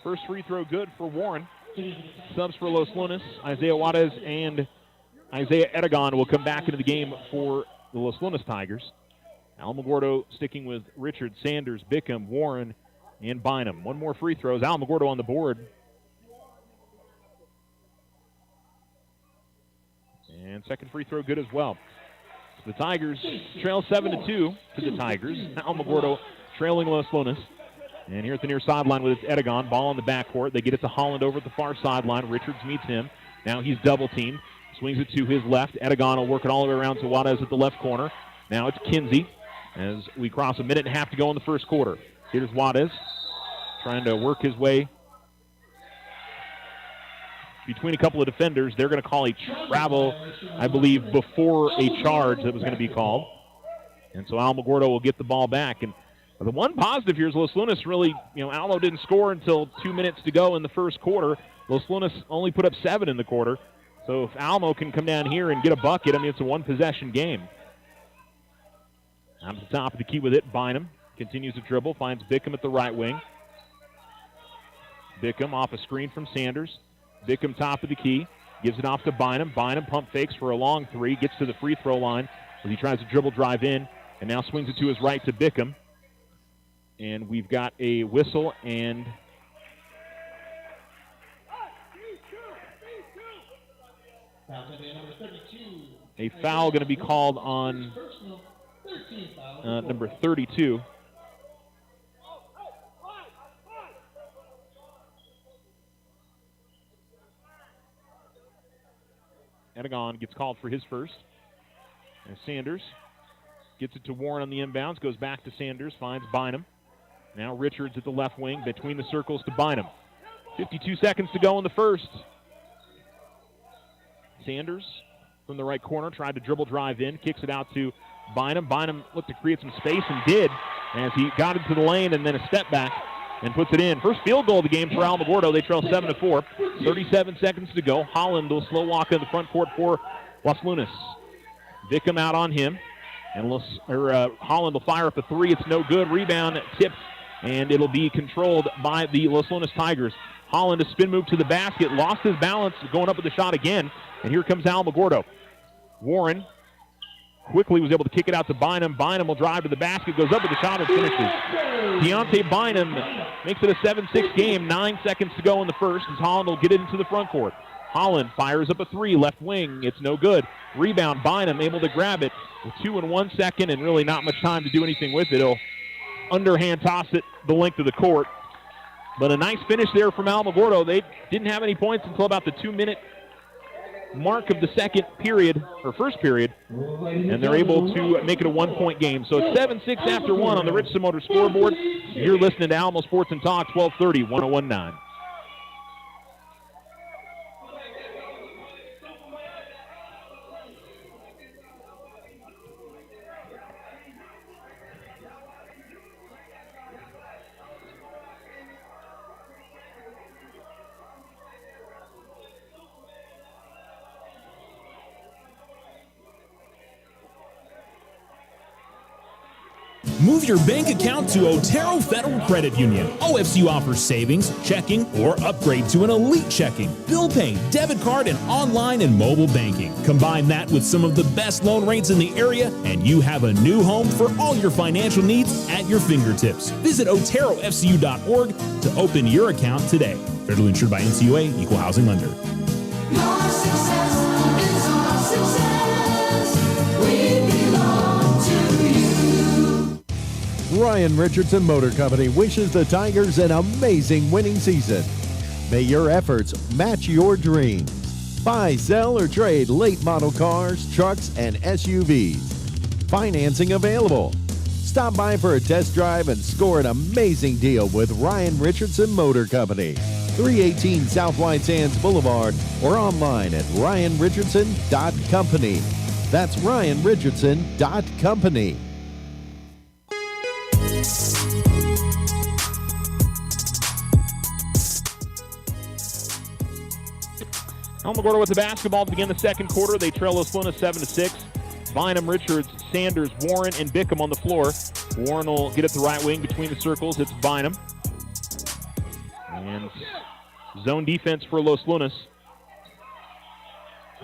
First free throw good for Warren. Subs for Los Lunas. Isaiah Juarez and Isaiah Edegon will come back into the game for the Los Lunas Tigers. Alamogordo sticking with Richard, Sanders, Bickham, Warren, and Bynum. One more free throws. Alamogordo on the board. And second free throw good as well. The Tigers trail 7-2 to the Tigers. Alamogordo trailing Los Lunas. And here at the near sideline with Edegon. Ball in the backcourt. They get it to Holland over at the far sideline. Richards meets him. Now he's double-teamed. Swings it to his left. Edegon will work it all the way around to Juarez at the left corner. Now it's Kinsey as we cross a minute and a half to go in the first quarter. Here's Juarez trying to work his way between a couple of defenders. They're going to call a travel, I believe, before a charge that was going to be called. And so Alamogordo will get the ball back. And the one positive here is Los Lunas really, Alamo didn't score until 2 minutes to go in the first quarter. Los Lunas only put up 7 in the quarter. So if Alamo can come down here and get a bucket, it's a one-possession game. Out at the top of the key with it, Bynum continues to dribble, finds Bickham at the right wing. Bickham off a screen from Sanders. Bickham top of the key, gives it off to Bynum. Bynum pump fakes for a long three, gets to the free throw line as he tries to dribble drive in, and now swings it to his right to Bickham. And we've got a whistle and a foul going to be called on number 32. Edegon gets called for his first. And Sanders gets it to Warren on the inbounds, goes back to Sanders, finds Bynum. Now Richards at the left wing, between the circles to Bynum. 52 seconds to go in the first. Sanders from the right corner, tried to dribble drive in, kicks it out to Bynum. Bynum looked to create some space and did, as he got into the lane and then a step back and puts it in. First field goal of the game for Alamogordo. They trail 7-4. 37 seconds to go. Holland will slow walk in the front court for Los Lunas. Bickham out on him, and Holland will fire up a three. It's no good. Rebound tipped, and it'll be controlled by the Los Lunas Tigers. Holland, a spin move to the basket, lost his balance, going up with the shot again, and here comes Alamogordo. Warren quickly was able to kick it out to Bynum. Bynum will drive to the basket, goes up with the shot, and finishes. Deontay Bynum makes it a 7-6 game. 9 seconds to go in the first as Holland will get it into the front court. Holland fires up a three, left wing. It's no good. Rebound, Bynum able to grab it with 2 and 1 second and really not much time to do anything with it. He'll underhand toss it the length of the court. But a nice finish there from Alamogordo. They didn't have any points until about the 2-minute mark of the first period, and they're able to make it a 1-point game. So it's 7-6 after 1 on the Richardson Motor scoreboard. You're listening to Alamo Sports and Talk, 1230, 101.9. Move your bank account to Otero Federal Credit Union. OFCU offers savings, checking, or upgrade to an elite checking, bill pay, debit card, and online and mobile banking. Combine that with some of the best loan rates in the area, and you have a new home for all your financial needs at your fingertips. Visit OteroFCU.org to open your account today. Federally insured by NCUA, Equal Housing Lender. Your success is our success. We belong to you. Ryan Richardson Motor Company wishes the Tigers an amazing winning season. May your efforts match your dreams. Buy, sell, or trade late model cars, trucks, and SUVs. Financing available. Stop by for a test drive and score an amazing deal with Ryan Richardson Motor Company. 318 South White Sands Boulevard or online at ryanrichardson.company. That's ryanrichardson.company. Alamogordo with the basketball to begin the second quarter. They trail Los Lunas 7-6. Bynum, Richards, Sanders, Warren, and Bickham on the floor. Warren will get it the right wing between the circles. It's Bynum. And zone defense for Los Lunas.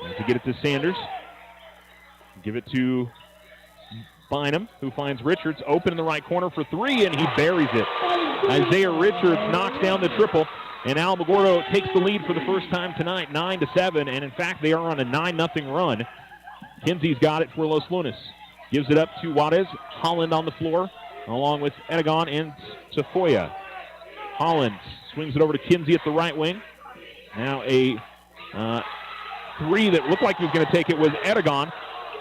And to get it to Sanders. Give it to Bynum, who finds Richards open in the right corner for three, and he buries it. Isaiah Richards knocks down the triple, and Alamogordo takes the lead for the first time tonight, 9-7, and in fact, they are on a 9-0 run. Kinsey's got it for Los Lunas. Gives it up to Juarez. Holland on the floor, along with Edegon and Tafoya. Holland swings it over to Kinsey at the right wing. Now a three that looked like he was going to take it was Edegon.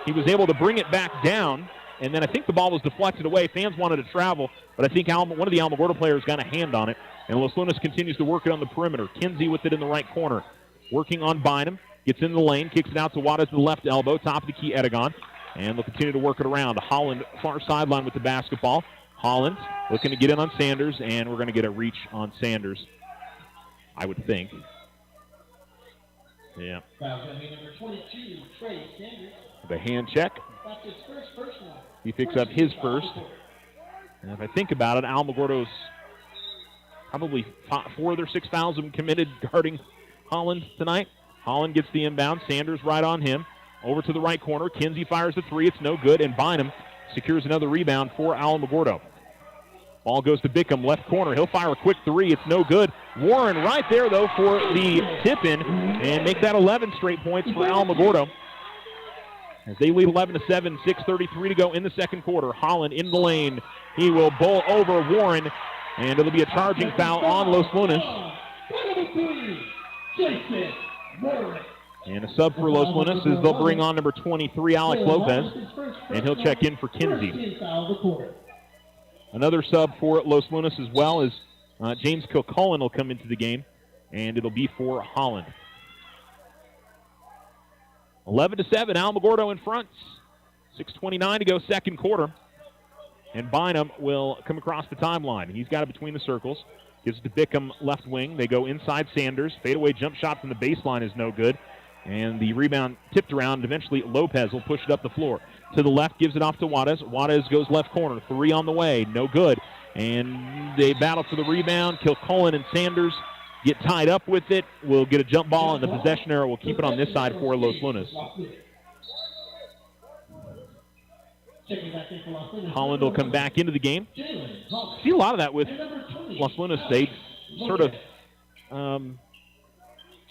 He was able to bring it back down, and then I think the ball was deflected away. Fans wanted to travel, but I think one of the Alamogordo players got a hand on it, and Los Lunas continues to work it on the perimeter. Kinsey with it in the right corner, working on Bynum. Gets in the lane, kicks it out to Juarez to the left elbow, top of the key, Edegon. And they'll continue to work it around. Holland, far sideline with the basketball. Holland looking to get in on Sanders, and we're going to get a reach on Sanders, I would think. Yeah. The hand check. He picks up his first. And if I think about it, Alamogordo's probably 4 of their 6 fouls have been committed guarding Holland tonight. Holland gets the inbound. Sanders right on him. Over to the right corner. Kinsey fires the three. It's no good. And Bynum secures another rebound for Alamogordo. Ball goes to Bickham, left corner. He'll fire a quick three. It's no good. Warren right there, though, for the tip-in and make that 11 straight points for Alamogordo. As they lead 11-7, 6:33 to go in the second quarter. Holland in the lane. He will bowl over Warren, and it'll be a charging foul on Los Lunas. And a sub for Los Lunas is they'll bring on number 23, Alex Lopez, and he'll check in for Kinsey. Another sub for Los Lunas as well as James Kilcullen will come into the game, and it'll be for Holland. 11-7, Alamogordo in front. 6:29 to go second quarter. And Bynum will come across the timeline. He's got it between the circles. Gives it to Bickham, left wing. They go inside Sanders. Fadeaway jump shot from the baseline is no good. And the rebound tipped around. Eventually, Lopez will push it up the floor. To the left, gives it off to Juarez. Juarez goes left corner. Three on the way. No good. And they battle for the rebound. Kilcullen and Sanders get tied up with it. We'll get a jump ball, and the possession arrow will keep it on this side for Los Lunas. Holland will come back into the game. See a lot of that with Los Lunas. They sort of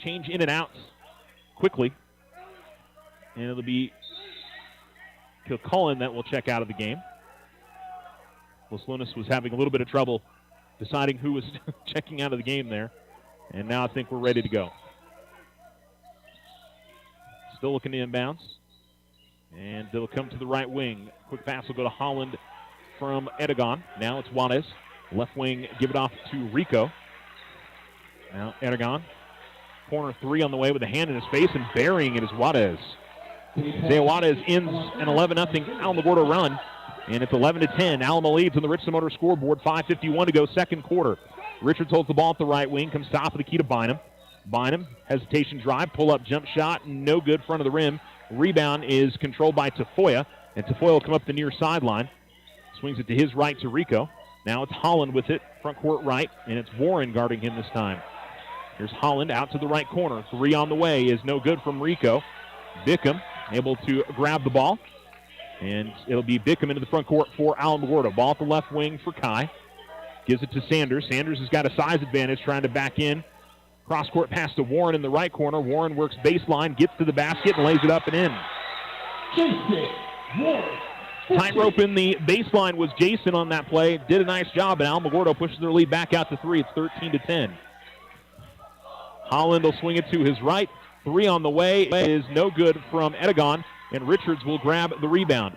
change in and out quickly. And it'll be Kilcullen that will check out of the game. Los Lunas was having a little bit of trouble deciding who was checking out of the game there. And now I think we're ready to go. Still looking to inbounds. And it'll come to the right wing. Quick pass will go to Holland from Edegon. Now it's Juarez. Left wing, give it off to Rico. Now Edegon. Corner three on the way with a hand in his face, and burying it is Juarez. Isaiah Juarez ends an 11-0 Alamogordo run. And it's 11-10. Alamo leads on the Richardson Motor scoreboard. 5:51 to go second quarter. Richards holds the ball at the right wing. Comes top of the key to Bynum. Bynum, hesitation drive, pull-up jump shot, no good, front of the rim. Rebound is controlled by Tafoya, and Tafoya will come up the near sideline. Swings it to his right to Rico. Now it's Holland with it, front court right, and it's Warren guarding him this time. Here's Holland out to the right corner. 3 on the way is no good from Rico. Bickham able to grab the ball. And it'll be Bickham into the front court for Alamogordo. Ball at the left wing for Kai. Gives it to Sanders. Sanders has got a size advantage trying to back in. Cross-court pass to Warren in the right corner. Warren works baseline, gets to the basket, and lays it up and in. Tightrope in the baseline was Jason on that play. Did a nice job, and Alamogordo pushes their lead back out to 3. It's 13-10. Holland will swing it to his right. 3 on the way is no good from Edegon, and Richards will grab the rebound.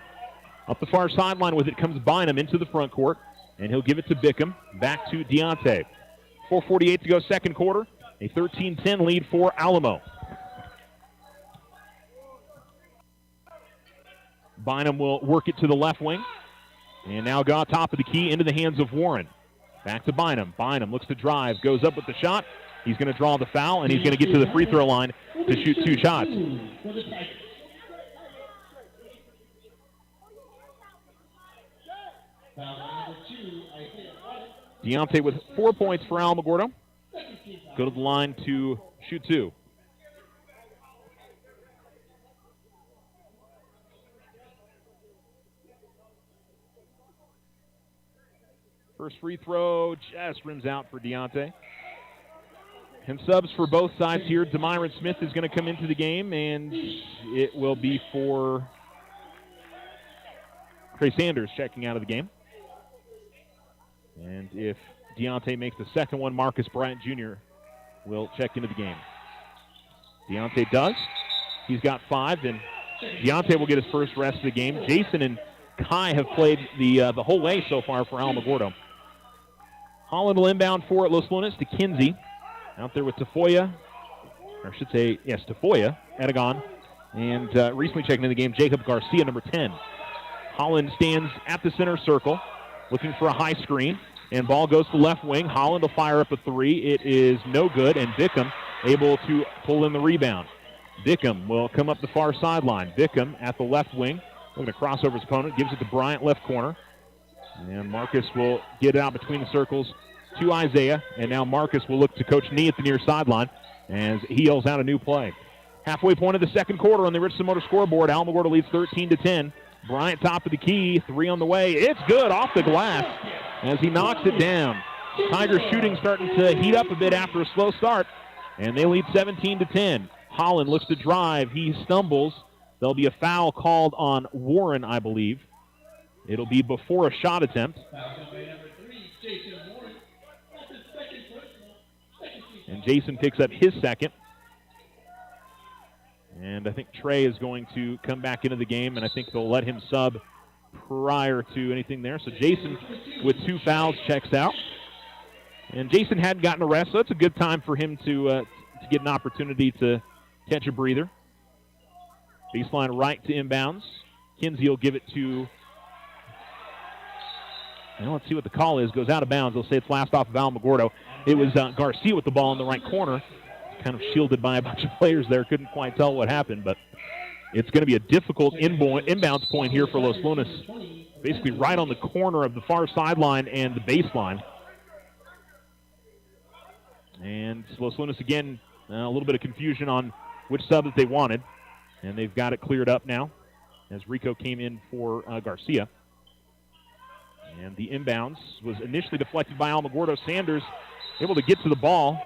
Up the far sideline with it comes Bynum into the front court, and he'll give it to Bickham. Back to Deontay. 4:48 to go second quarter. A 13-10 lead for Alamo. Bynum will work it to the left wing. And now got top of the key into the hands of Warren. Back to Bynum. Bynum looks to drive, goes up with the shot. He's going to draw the foul, and he's going to get to the free throw line to shoot 2 shots. Deontay with 4 points for Alamogordo. Go to the line to shoot 2. First free throw just rims out for Deontay. And subs for both sides here. Demyron Smith is going to come into the game, and it will be for Trey Sanders checking out of the game. And if Deontay makes the second one, Marcus Bryant Jr. will check into the game. Deontay does. He's got 5, and Deontay will get his first rest of the game. Jason and Kai have played the whole way so far for Alamogordo. Holland will inbound for Los Lunas to Kinsey. Out there with Tafoya, or I should say, yes, Tafoya, Edegon, and recently checking in the game, Jacob Garcia, number 10. Holland stands at the center circle, looking for a high screen, and ball goes to left wing. Holland will fire up a 3. It is no good, and Bickham able to pull in the rebound. Bickham will come up the far sideline. Bickham at the left wing, looking to cross over his opponent, gives it to Bryant, left corner. And Marcus will get it out between the circles to Isaiah, and now Marcus will look to Coach Nee at the near sideline as he yells out a new play. Halfway point of the second quarter on the Richardson Motor scoreboard. Alamogordo leads 13-10. Bryant top of the key, 3 on the way. It's good off the glass as he knocks it down. Tigers shooting starting to heat up a bit after a slow start, and they lead 17-10. Holland looks to drive. He stumbles. There'll be a foul called on Warren, I believe. It'll be before a shot attempt. And Jason picks up his second. And I think Trey is going to come back into the game, and I think they'll let him sub prior to anything there. So Jason, with 2 fouls, checks out. And Jason hadn't gotten a rest, so it's a good time for him to get an opportunity to catch a breather. Baseline right to inbounds. Kinsey will give it to... Well, let's see what the call is. Goes out of bounds. They'll say it's last off of Alamogordo. It was Garcia with the ball in the right corner. Kind of shielded by a bunch of players there. Couldn't quite tell what happened, but it's going to be a difficult inbounds point here for Los Lunas. Basically right on the corner of the far sideline and the baseline. And Los Lunas, again, a little bit of confusion on which sub that they wanted. And they've got it cleared up now as Rico came in for Garcia. And the inbounds was initially deflected by Alamogordo. Sanders able to get to the ball.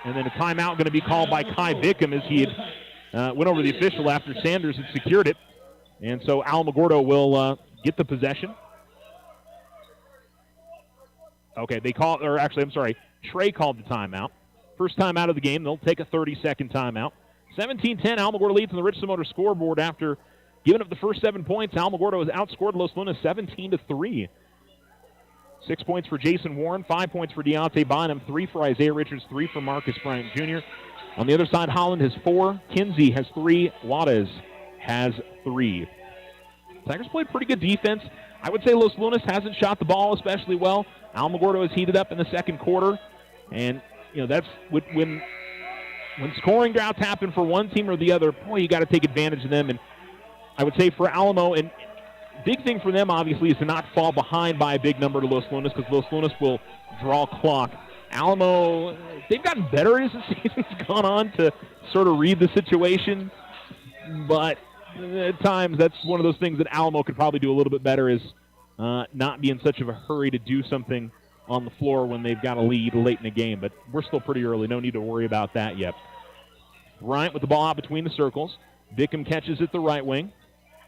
And then a timeout going to be called by Kai Bickham as he had went over the official after Sanders had secured it. And so Alamogordo will get the possession. Okay, Trey called the timeout. First timeout of the game. They'll take a 30-second timeout. 17-10, Alamogordo leads on the Richardson Motor scoreboard after giving up the first 7 points. Alamogordo has outscored Los Lunas 17-3. 6 points for Jason Warren, 5 points for Deontay Bynum, 3 for Isaiah Richards, 3 for Marcus Bryant Jr. On the other side, Holland has 4, Kinsey has 3, Juarez has 3. Tigers played pretty good defense. I would say Los Lunas hasn't shot the ball especially well. Alamogordo has heated up in the second quarter, and that's when scoring droughts happen for one team or the other. Boy, you got to take advantage of them. And I would say for Alamo, and big thing for them, obviously, is to not fall behind by a big number to Los Lunas, because Los Lunas will draw clock. Alamo, they've gotten better as the season's gone on to sort of read the situation, but at times that's one of those things that Alamo could probably do a little bit better, is not be in such of a hurry to do something on the floor when they've got a lead late in the game. But we're still pretty early. No need to worry about that yet. Bryant with the ball out between the circles. Bickham catches it the right wing.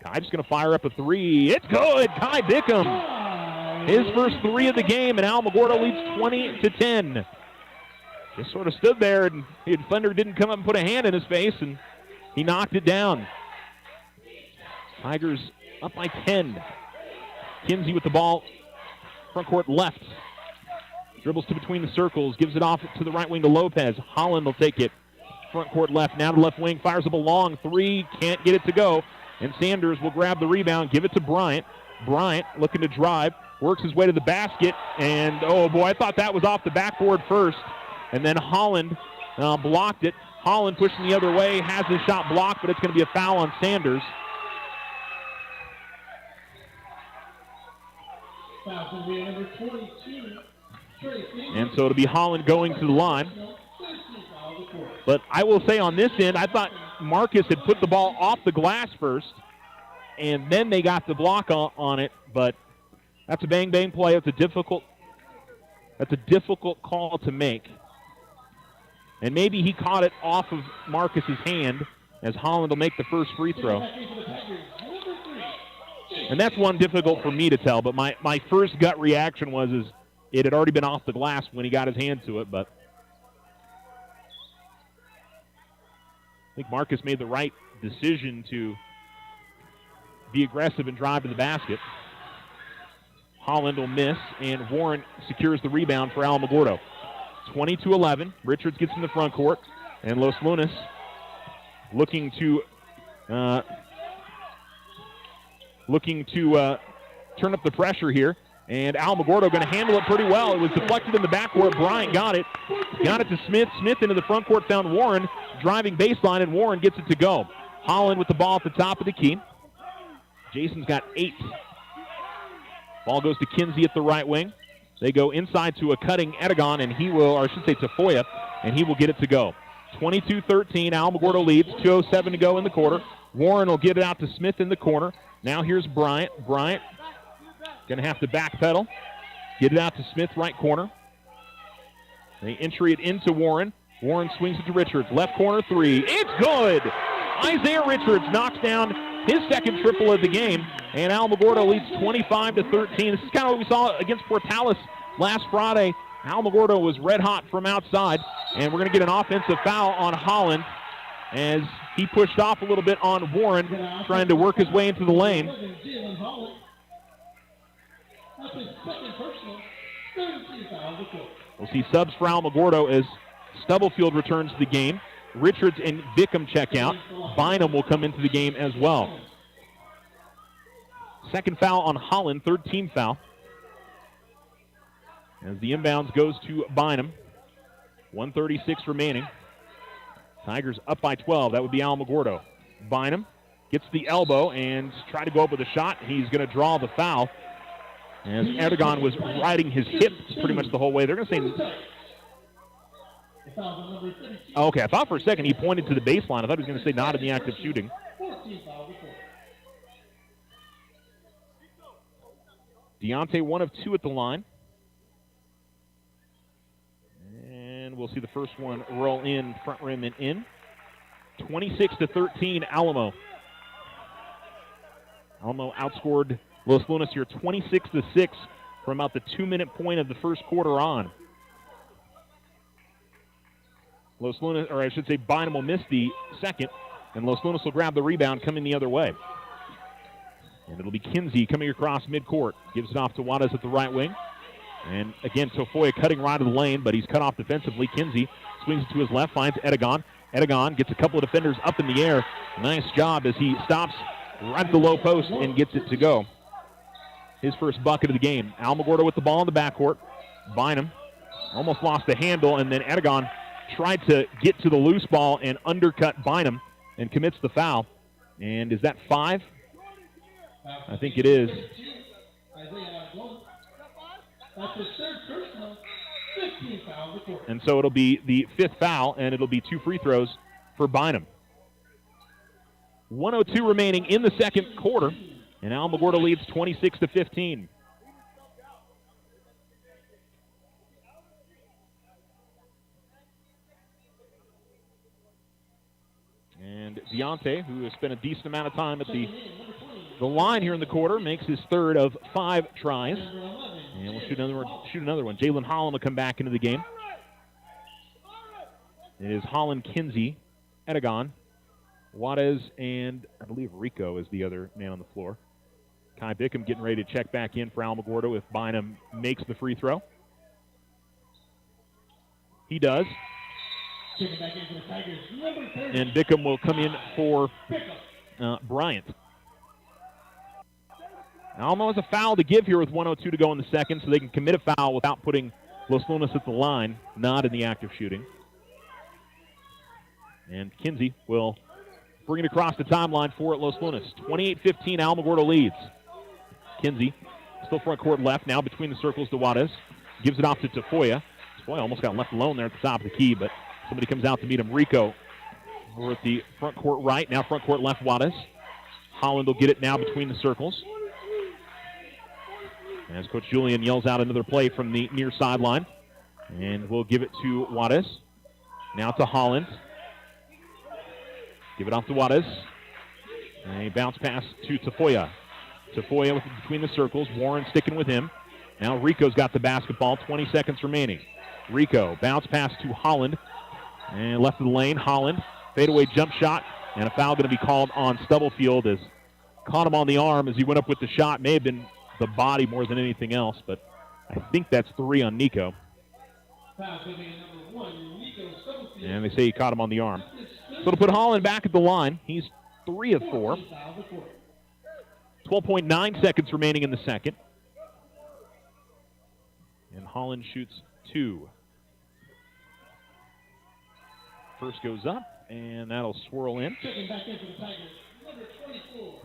Kai just going to fire up a three. It's good. Kai Bickham. His first three of the game, and Alamogordo leads 20-10. Just sort of stood there, and Thunder didn't come up and put a hand in his face, and he knocked it down. Tigers up by 10. Kinsey with the ball, front court left. Dribbles to between the circles, gives it off to the right wing to Lopez. Holland will take it. Front court left, now to left wing, fires up a long three, can't get it to go. And Sanders will grab the rebound, give it to Bryant. Bryant looking to drive, works his way to the basket, and oh boy, I thought that was off the backboard first. And then Holland blocked it. Holland pushing the other way, has his shot blocked, but it's going to be a foul on Sanders. And so it'll be Holland going to the line. But I will say on this end, I thought Marcus had put the ball off the glass first, and then they got the block on it. But that's a bang-bang play. That's a difficult call to make. And maybe he caught it off of Marcus's hand, as Holland will make the first free throw. And that's one difficult for me to tell, but my first gut reaction was it had already been off the glass when he got his hand to it, but I think Marcus made the right decision to be aggressive and drive to the basket. Holland will miss, and Warren secures the rebound for Alamogordo. 20-11. Richards gets in the front court, and Los Lunas looking to turn up the pressure here. And Alamogordo going to handle it pretty well. It was deflected in the backcourt. Bryant got it. Got it to Smith. Smith into the front court, found Warren driving baseline, and Warren gets it to go. Holland with the ball at the top of the key. Jason's got 8. Ball goes to Kinsey at the right wing. They go inside to a cutting Edegon, and he will, or I should say Tafoya, and he will get it to go. 22-13, Alamogordo leads. 2:07 to go in the quarter. Warren will get it out to Smith in the corner. Now here's Bryant. Bryant going to have to backpedal. Get it out to Smith, right corner. They entry it into Warren. Warren swings it to Richards. Left corner three. It's good! Isaiah Richards knocks down his second triple of the game, and Alamogordo leads 25-13. This is kind of what we saw against Portales last Friday. Alamogordo was red hot from outside, and we're going to get an offensive foul on Holland as he pushed off a little bit on Warren, trying to work his way into the lane. We'll see subs for Alamogordo as Stubblefield returns to the game. Richards and Bickham check out. Bynum will come into the game as well. Second foul on Holland, third team foul. As the inbounds goes to Bynum. 1:36 remaining. Tigers up by 12. That would be Alamogordo. Bynum gets the elbow and try to go up with a shot. He's going to draw the foul, as Edegon was riding his hips pretty much the whole way. They're going to say... Okay, I thought for a second he pointed to the baseline. I thought he was going to say not in the act of shooting. Deontay 1 of 2 at the line. And we'll see the first one roll in, front rim and in. 26-13, Alamo. Alamo outscored Los Lunas here 26-6 from about the 2-minute point of the first quarter on. Los Lunas, or I should say Bynum will miss the second, and Los Lunas will grab the rebound coming the other way. And it'll be Kinsey coming across midcourt. Gives it off to Juarez at the right wing. And again, Tafoya cutting right of the lane, but he's cut off defensively. Kinsey swings it to his left, finds Edegon. Edegon gets a couple of defenders up in the air. Nice job as he stops right at the low post and gets it to go. His first bucket of the game. Alamogordo with the ball in the backcourt. Bynum almost lost the handle, and then Edegon tried to get to the loose ball and undercut Bynum and commits the foul. And is that 5? I think it is. And so it'll be the 5th foul, and it'll be 2 free throws for Bynum. 1:02 remaining in the second quarter, and Alamogordo leads 26-15. And Deontay, who has spent a decent amount of time at the line here in the quarter, makes his 3rd of 5 tries. And we'll shoot another one. Jalen Holland will come back into the game. It is Holland, Kinsey, Edagon, Juarez, and I believe Rico is the other man on the floor. Kai Bickham getting ready to check back in for Alamogordo if Bynum makes the free throw. He does. And Bickham will come in for Bryant. Alamo has a foul to give here with 1:02 to go in the second, so they can commit a foul without putting Los Lunas at the line, not in the act of shooting. And Kinsey will bring it across the timeline for Los Lunas. 28-15, Alamogordo leads. Kinsey, still front court left, now between the circles to Juarez. Gives it off to Tafoya. Tafoya almost got left alone there at the top of the key, but somebody comes out to meet him. Rico over at the front court right, now front court left Juarez. Holland will get it now between the circles. As Coach Julian yells out another play from the near sideline. And we'll give it to Juarez. Now to Holland. Give it off to Juarez. And a bounce pass to Tafoya. Tafoya between the circles. Warren sticking with him. Now Rico's got the basketball. 20 seconds remaining. Rico, bounce pass to Holland. And left of the lane, Holland. Fadeaway jump shot. And a foul going to be called on Stubblefield as caught him on the arm as he went up with the shot. May have been the body more than anything else, but I think that's 3 on Nico. And they say he caught him on the arm. So to put Holland back at the line, he's 3 of 4. 12.9 seconds remaining in the second. And Holland shoots 2. First goes up, and that'll swirl in.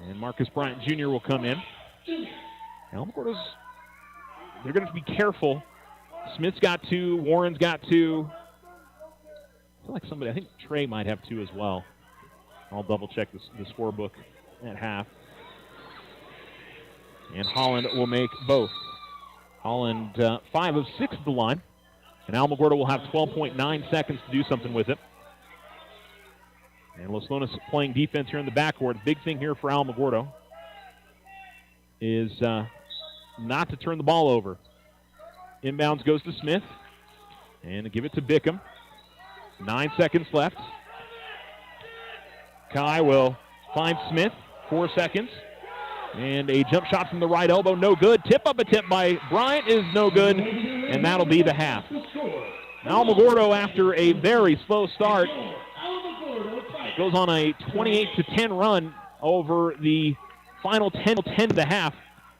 And Marcus Bryant Jr. will come in. Alamogordo's, they're going to be careful. Smith's got 2. Warren's got 2. I feel like I think Trey might have 2 as well. I'll double check the scorebook at half. And Holland will make both. Holland 5 of 6 at the line. And Alamogordo will have 12.9 seconds to do something with it. And Los Lunas playing defense here in the backcourt. Big thing here for Alamogordo is not to turn the ball over. Inbounds goes to Smith. And give it to Bickham. 9 seconds left. Kai will find Smith. 4 seconds. And a jump shot from the right elbow, no good. Tip-up attempt by Bryant is no good, and that'll be the half. Alamogordo, after a very slow start, goes on a 28-10 run over the final 10 to the half.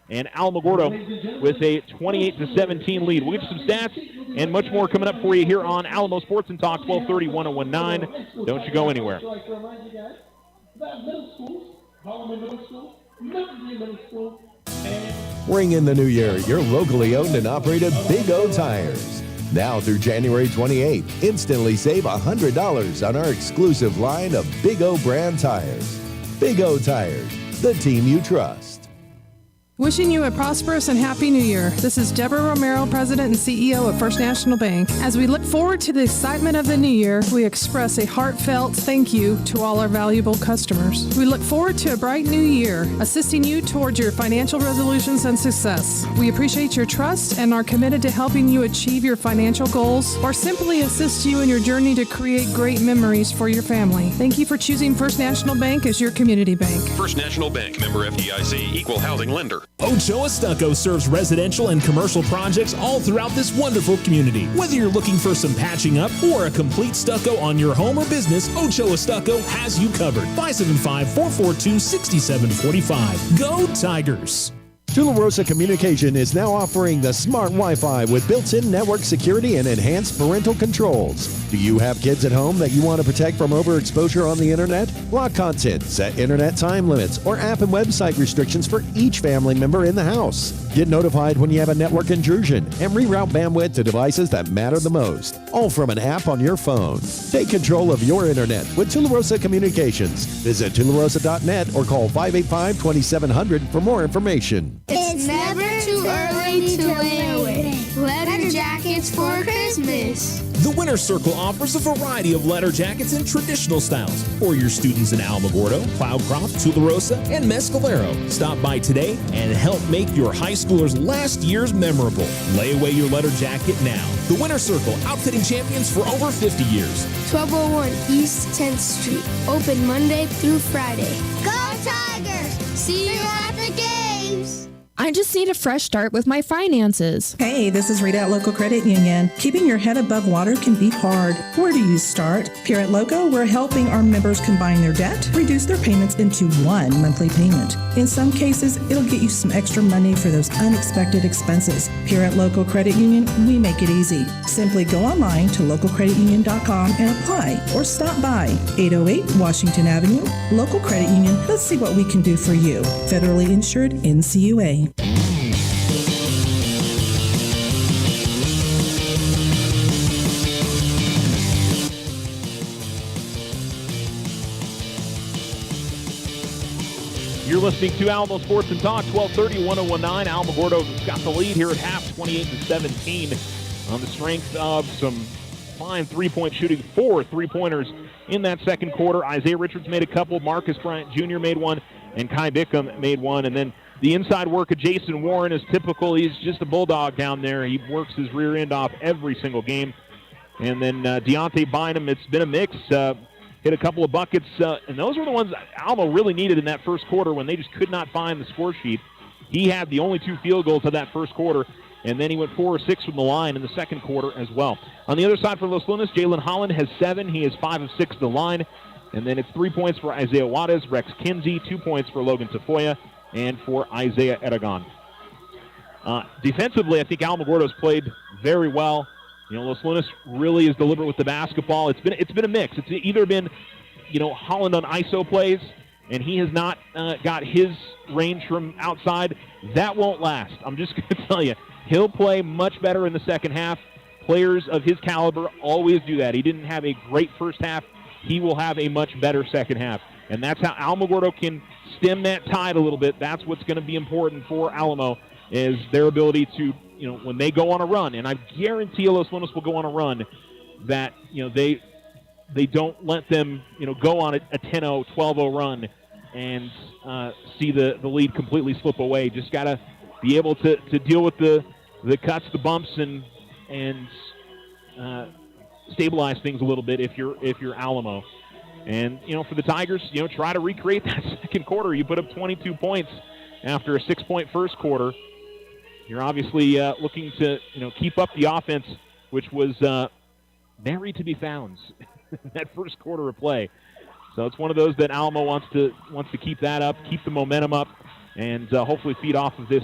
And Alamogordo with a 28-17 lead. We'll get you some stats and much more coming up for you here on Alamo Sports and Talk 1230-1019. Don't you go anywhere. Ring in the new year, your locally owned and operated Big O Tires. Now through January 28th, instantly save $100 on our exclusive line of Big O brand tires. Big O Tires, the team you trust. Wishing you a prosperous and happy new year. This is Deborah Romero, President and CEO of First National Bank. As we look forward to the excitement of the new year, we express a heartfelt thank you to all our valuable customers. We look forward to a bright new year, assisting you towards your financial resolutions and success. We appreciate your trust and are committed to helping you achieve your financial goals or simply assist you in your journey to create great memories for your family. Thank you for choosing First National Bank as your community bank. First National Bank, member FDIC, equal housing lender. Ochoa Stucco serves residential and commercial projects all throughout this wonderful community. Whether you're looking for some patching up or a complete stucco on your home or business, Ochoa Stucco has you covered. 575-442-6745. Go Tigers! Tularosa Communication is now offering the smart Wi-Fi with built-in network security and enhanced parental controls. Do you have kids at home that you want to protect from overexposure on the internet? Block content, set internet time limits, or app and website restrictions for each family member in the house. Get notified when you have a network intrusion and reroute bandwidth to devices that matter the most, all from an app on your phone. Take control of your internet with Tularosa Communications. Visit tularosa.net or call 585-2700 for more information. It's never too early to lay away. Letter jackets for Christmas. The Winter Circle offers a variety of letter jackets in traditional styles for your students in Alamogordo, Cloudcroft, Tularosa, and Mescalero. Stop by today and help make your high schoolers' last years memorable. Lay away your letter jacket now. The Winter Circle, outfitting champions for over 50 years. 1201 East 10th Street. Open Monday through Friday. Go Tigers! See you at the games! I just need a fresh start with my finances. Hey, this is Rita at Local Credit Union. Keeping your head above water can be hard. Where do you start? Here at Loco, we're helping our members combine their debt, reduce their payments into one monthly payment. In some cases, it'll get you some extra money for those unexpected expenses. Here at Local Credit Union, we make it easy. Simply go online to localcreditunion.com and apply, or stop by 808 Washington Avenue. Local Credit Union, let's see what we can do for you. Federally insured NCUA. You're listening to Alamo Sports and Talk, 1230, 1019. Alamogordo's got the lead here at half, 28-17, on the strength of some fine three-point shooting. 4 3-pointers in that second quarter. Isaiah Richards made a couple. Marcus Bryant Jr. made one, and Kai Bickham made one. And then the inside work of Jason Warren is typical. He's just a bulldog down there. He works his rear end off every single game. And then Deontay Bynum, it's been a mix. Hit a couple of buckets, and those were the ones Alamo really needed in that first quarter when they just could not find the score sheet. He had the only 2 field goals of that first quarter, and then he went 4 or 6 from the line in the second quarter as well. On the other side for Los Lunas, Jalen Holland has 7. He is 5 of 6 to the line. And then it's 3 points for Isaiah Juarez, Rex Kinsey, 2 points for Logan Tafoya, and for Isaiah Aragon. Defensively, I think Alamogordo's played very well. You know, Los Lunas really is deliberate with the basketball. It's been a mix. It's either been, Holland on ISO plays, and he has not got his range from outside. That won't last. I'm just going to tell you. He'll play much better in the second half. Players of his caliber always do that. He didn't have a great first half. He will have a much better second half. And that's how Alamogordo can stem that tide a little bit. That's what's going to be important for Alamo, is their ability to, when they go on a run, and I guarantee Los Lunas will go on a run, that, they don't let them, go on a 10-0, 12-0 run and see the lead completely slip away. Just got to be able to deal with the cuts, the bumps, and stabilize things a little bit if you're Alamo. And, for the Tigers, try to recreate that second quarter. You put up 22 points after a 6-point first quarter. You're obviously looking to, keep up the offense, which was nary to be found that first quarter of play. So it's one of those that Alamo wants to keep that up, keep the momentum up, and hopefully feed off of this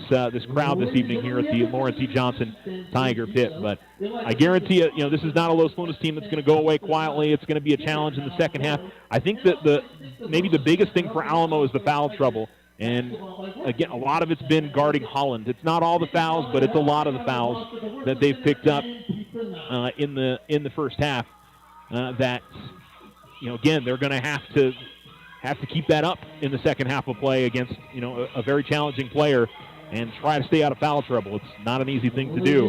crowd this evening here at the Lawrence E. Johnson Tiger Pit. But I guarantee you, this is not a Los Lunas team that's going to go away quietly. It's going to be a challenge in the second half. I think that maybe the biggest thing for Alamo is the foul trouble. And, again, a lot of it's been guarding Holland. It's not all the fouls, but it's a lot of the fouls that they've picked up in the first half that, again, they're going to have to keep that up in the second half of play against, a very challenging player and try to stay out of foul trouble. It's not an easy thing to do.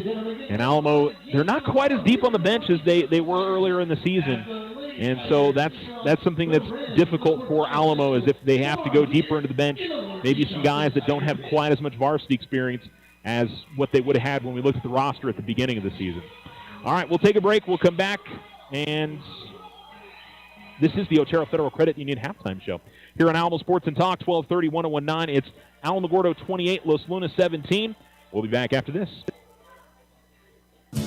And Alamo, they're not quite as deep on the bench as they were earlier in the season. And so that's something that's difficult for Alamo, is if they have to go deeper into the bench, maybe some guys that don't have quite as much varsity experience as what they would have had when we looked at the roster at the beginning of the season. All right, we'll take a break. We'll come back, and this is the Otero Federal Credit Union halftime show here on Alamo Sports and Talk, 1230, 1019. It's Alamogordo 28, Los Lunas 17. We'll be back after this.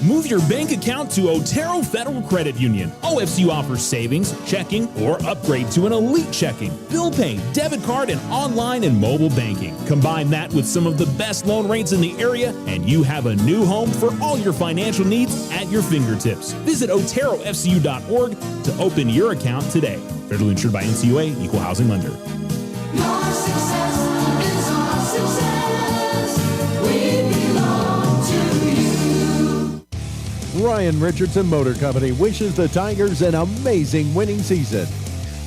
Move your bank account to Otero Federal Credit Union. OFCU offers savings, checking, or upgrade to an elite checking, bill pay, debit card, and online and mobile banking. Combine that with some of the best loan rates in the area, and you have a new home for all your financial needs at your fingertips. Visit OteroFCU.org to open your account today. Federally insured by NCUA, Equal Housing Lender. Your success is our success. We belong to you. Ryan Richardson Motor Company wishes the Tigers an amazing winning season.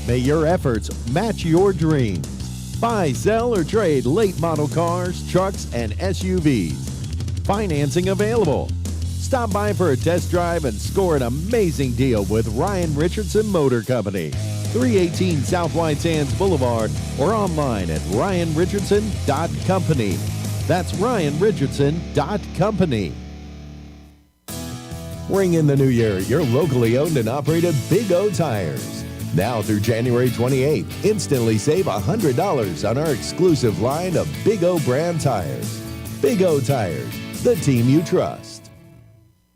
May your efforts match your dreams. Buy, sell, or trade late model cars, trucks, and SUVs. Financing available. Stop by for a test drive and score an amazing deal with Ryan Richardson Motor Company. 318 South White Sands Boulevard or online at ryanrichardson.company. That's ryanrichardson.company. Ring in the new year your locally owned and operated Big O Tires. Now through January 28th, instantly save $100 on our exclusive line of Big O brand tires. Big O Tires, the team you trust.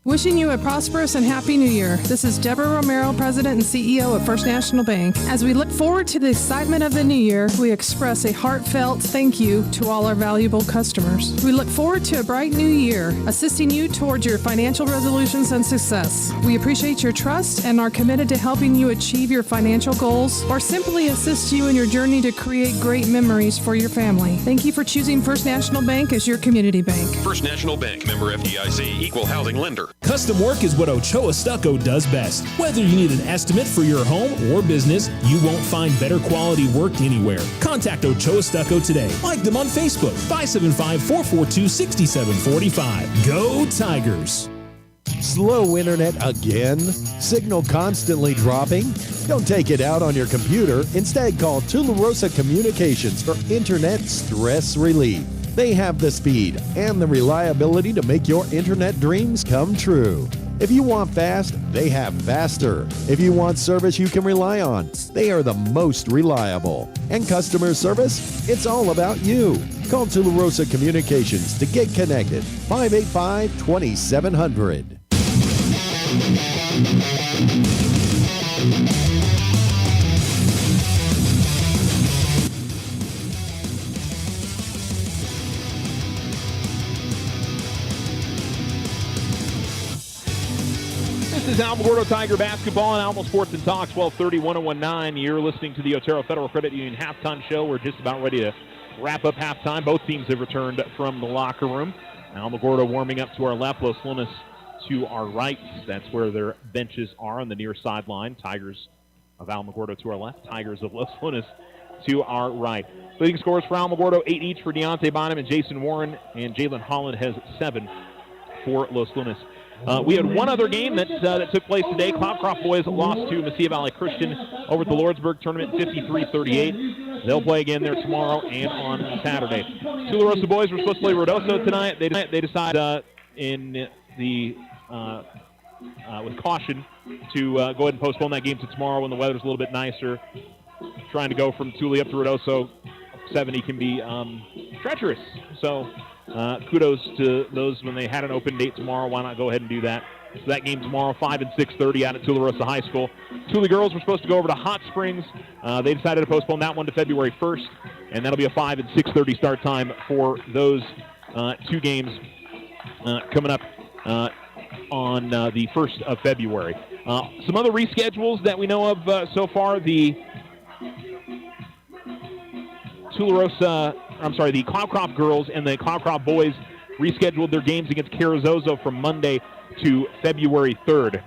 Wishing you a prosperous and happy new year. This is Deborah Romero, President and CEO of First National Bank. As we look forward to the excitement of the new year, we express a heartfelt thank you to all our valuable customers. We look forward to a bright new year, assisting you towards your financial resolutions and success. We appreciate your trust and are committed to helping you achieve your financial goals or simply assist you in your journey to create great memories for your family. Thank you for choosing First National Bank as your community bank. First National Bank, member FDIC, equal housing lender. Custom work is what Ochoa Stucco does best. Whether you need an estimate for your home or business, you won't find better quality work anywhere. Contact Ochoa Stucco today. Like them on Facebook, 575-442-6745. Go Tigers! Slow internet again? Signal constantly dropping? Don't take it out on your computer. Instead, call Tularosa Communications for internet stress relief. They have the speed and the reliability to make your internet dreams come true. If you want fast, they have faster. If you want service you can rely on, they are the most reliable. And customer service, it's all about you. Call Tularosa Communications to get connected. 585-2700. This is Alamogordo Tiger basketball on Alamo Sports and Talk, 1230, 1019. You're listening to the Otero Federal Credit Union halftime show. We're just about ready to wrap up halftime. Both teams have returned from the locker room. Alamogordo warming up to our left, Los Lunas to our right. That's where their benches are on the near sideline. Tigers of Alamogordo to our left, Tigers of Los Lunas to our right. Leading scores for Alamogordo, 8 each for Deontay Bynum and Jason Warren, and Jalen Holland has 7 for Los Lunas. We had one other game that took place today. Cloudcroft boys lost to Mesilla Valley Christian over at the Lordsburg tournament, 53-38. They'll play again there tomorrow and on Saturday. Tularosa boys were supposed to play Rodoso tonight. They decided with caution to go ahead and postpone that game to tomorrow when the weather's a little bit nicer. Trying to go from Tule up to Rodoso 70 can be treacherous. So kudos to those when they had an open date tomorrow. Why not go ahead and do that? So that game tomorrow, 5 and 6:30 out at Tularosa High School. Tule girls were supposed to go over to Hot Springs. They decided to postpone that one to February 1st, and that'll be a 5 and 6:30 start time for those two games coming up on the 1st of February. Some other reschedules that we know of so far, the Cloudcroft girls and the Cloudcroft boys rescheduled their games against Carrizozo from Monday to February 3rd.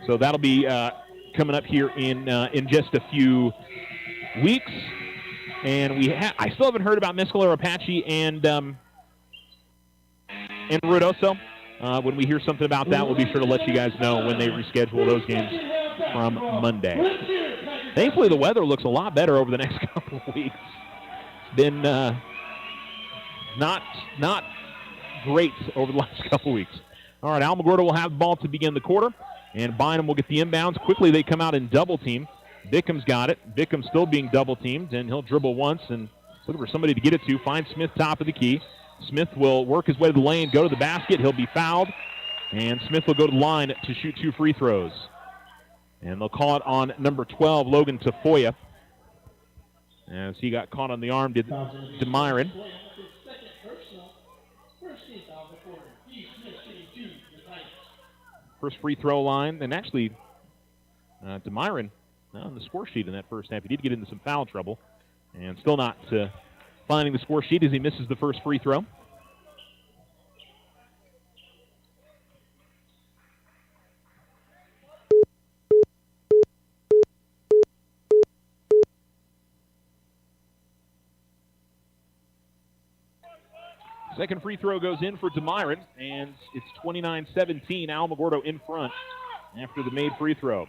So that'll be coming up here in just a few weeks. And I still haven't heard about Mescalero Apache and Ruidoso. When we hear something about that, we'll be sure to let you guys know when they reschedule those games from Monday. Thankfully, the weather looks a lot better over the next couple of weeks. It's been not great over the last couple of weeks. All right, Alamogordo will have the ball to begin the quarter, and Bynum will get the inbounds. Quickly, they come out in double team. Bickham's got it. Bickham's still being double teamed, and he'll dribble once and looking for somebody to get it to. Find Smith top of the key. Smith will work his way to the lane, go to the basket. He'll be fouled, and Smith will go to the line to shoot 2 free throws. And they'll call it on number 12, Logan Tafoya, as he got caught on the arm, did DeMyron. First free throw line, and actually DeMyron on the score sheet in that first half. He did get into some foul trouble, and still not finding the score sheet as he misses the first free throw. Second free throw goes in for DeMyron, and it's 29-17. Alamogordo in front after the made free throw.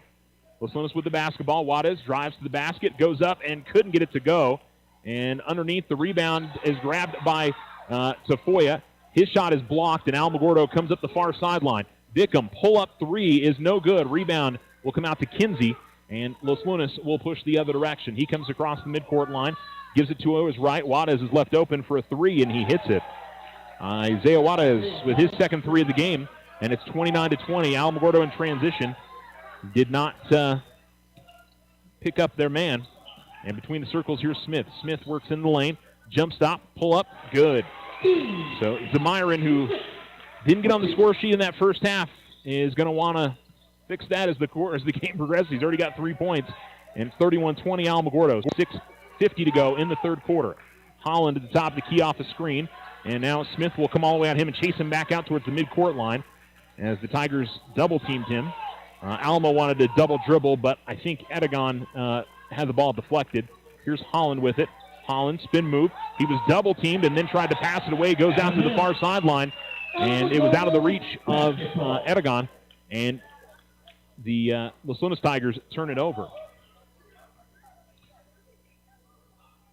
Los Lunas with the basketball. Juarez drives to the basket, goes up, and couldn't get it to go. And underneath, the rebound is grabbed by Tafoya. His shot is blocked, and Alamogordo comes up the far sideline. Bickham, pull-up three is no good. Rebound will come out to Kinsey, and Los Lunas will push the other direction. He comes across the midcourt line, gives it to his right. Juarez is left open for a three, and he hits it. Isaiah Juarez with his second three of the game, and it's 29-20. Alamogordo in transition did not pick up their man. And between the circles, here's Smith. Smith works in the lane. Jump stop, pull up, good. So DeMyron, who didn't get on the score sheet in that first half, is going to want to fix that as the game progresses. He's already got 3 points. And 31-20 Alamogordo. 6:50 to go in the third quarter. Holland at the top of the key off a screen. And now Smith will come all the way on him and chase him back out towards the midcourt line as the Tigers double-teamed him. Alamo wanted to double dribble, but I think Edegon had the ball deflected. Here's Holland with it. Holland, spin move. He was double-teamed and then tried to pass it away. Goes out to the far sideline, and it was out of the reach of Edegon. And the Los Lunas Tigers turn it over.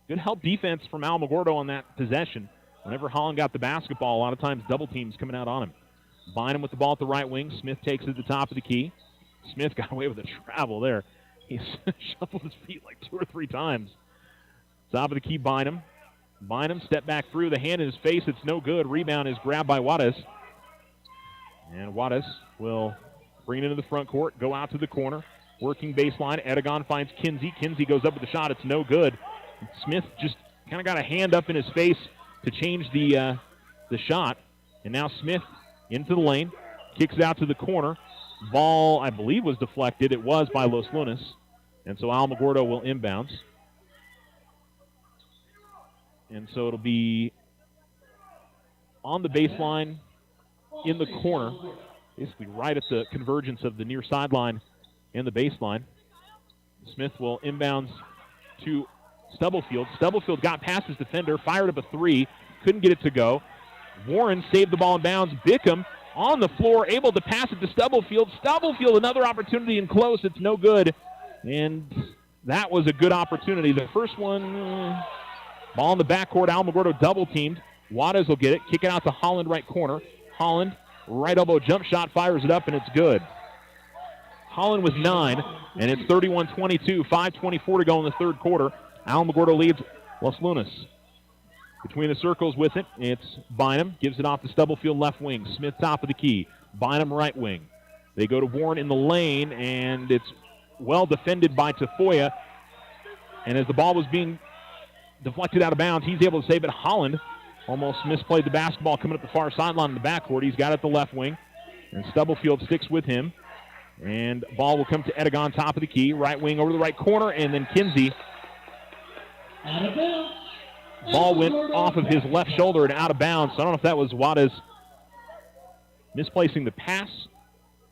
Good help defense from Alamogordo on that possession. Whenever Holland got the basketball, a lot of times double teams coming out on him. Bynum with the ball at the right wing. Smith takes it at the top of the key. Smith got away with a travel there. He shuffled his feet like 2 or 3 times. Top of the key, Bynum. Bynum step back through, the hand in his face. It's no good. Rebound is grabbed by Juarez. And Juarez will bring it into the front court, go out to the corner. Working baseline. Edegon finds Kinsey. Kinsey goes up with the shot. It's no good. Smith just kind of got a hand up in his face to change the shot. And now Smith into the lane, kicks it out to the corner. Ball, I believe, was deflected. It was by Los Lunas. And so Alamogordo will inbounds. And so it'll be on the baseline in the corner, basically right at the convergence of the near sideline and the baseline. Smith will inbounds to Stubblefield. Stubblefield got past his defender, fired up a three, couldn't get it to go. Warren saved the ball in bounds. Bickham on the floor, able to pass it to Stubblefield. Stubblefield, another opportunity in close. It's no good. And that was a good opportunity. The first one, ball in the backcourt. Alamogordo double-teamed. Juarez will get it. Kick it out to Holland, right corner. Holland, right elbow jump shot, fires it up, and it's good. Holland with 9, and it's 31-22. 5:24 to go in the third quarter. Alamogordo leads Los Lunas. Between the circles with it, it's Bynum. Gives it off to Stubblefield left wing. Smith top of the key. Bynum right wing. They go to Warren in the lane, and it's well defended by Tafoya. And as the ball was being deflected out of bounds, he's able to save it. Holland almost misplayed the basketball coming up the far sideline in the backcourt. He's got it at the left wing, and Stubblefield sticks with him. And ball will come to Edegon top of the key. Right wing over the right corner, and then Kinsey. Ball went off of his left shoulder and out of bounds. So I don't know if that was Juarez misplacing the pass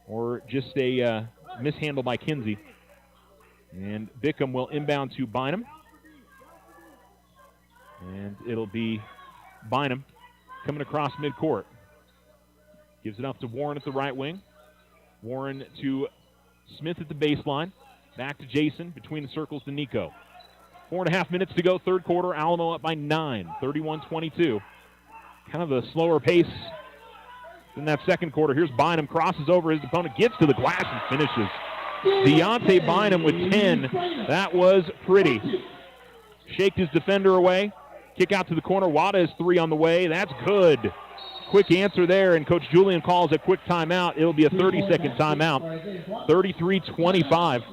or just a mishandle by Kinsey. And Bickham will inbound to Bynum. And it'll be Bynum coming across midcourt. Gives it up to Warren at the right wing. Warren to Smith at the baseline. Back to Jason. Between the circles to Nico. 4.5 minutes to go, third quarter. Alamo up by 9, 31-22. Kind of a slower pace than that second quarter. Here's Bynum, crosses over his opponent, gets to the glass and finishes. Deontay Bynum with 10. That was pretty. Shaked his defender away, Kick out to the corner. Juarez 3 on the way. That's good. Quick answer there, and Coach Julian calls a quick timeout. It'll be a 30-second timeout. 33-25.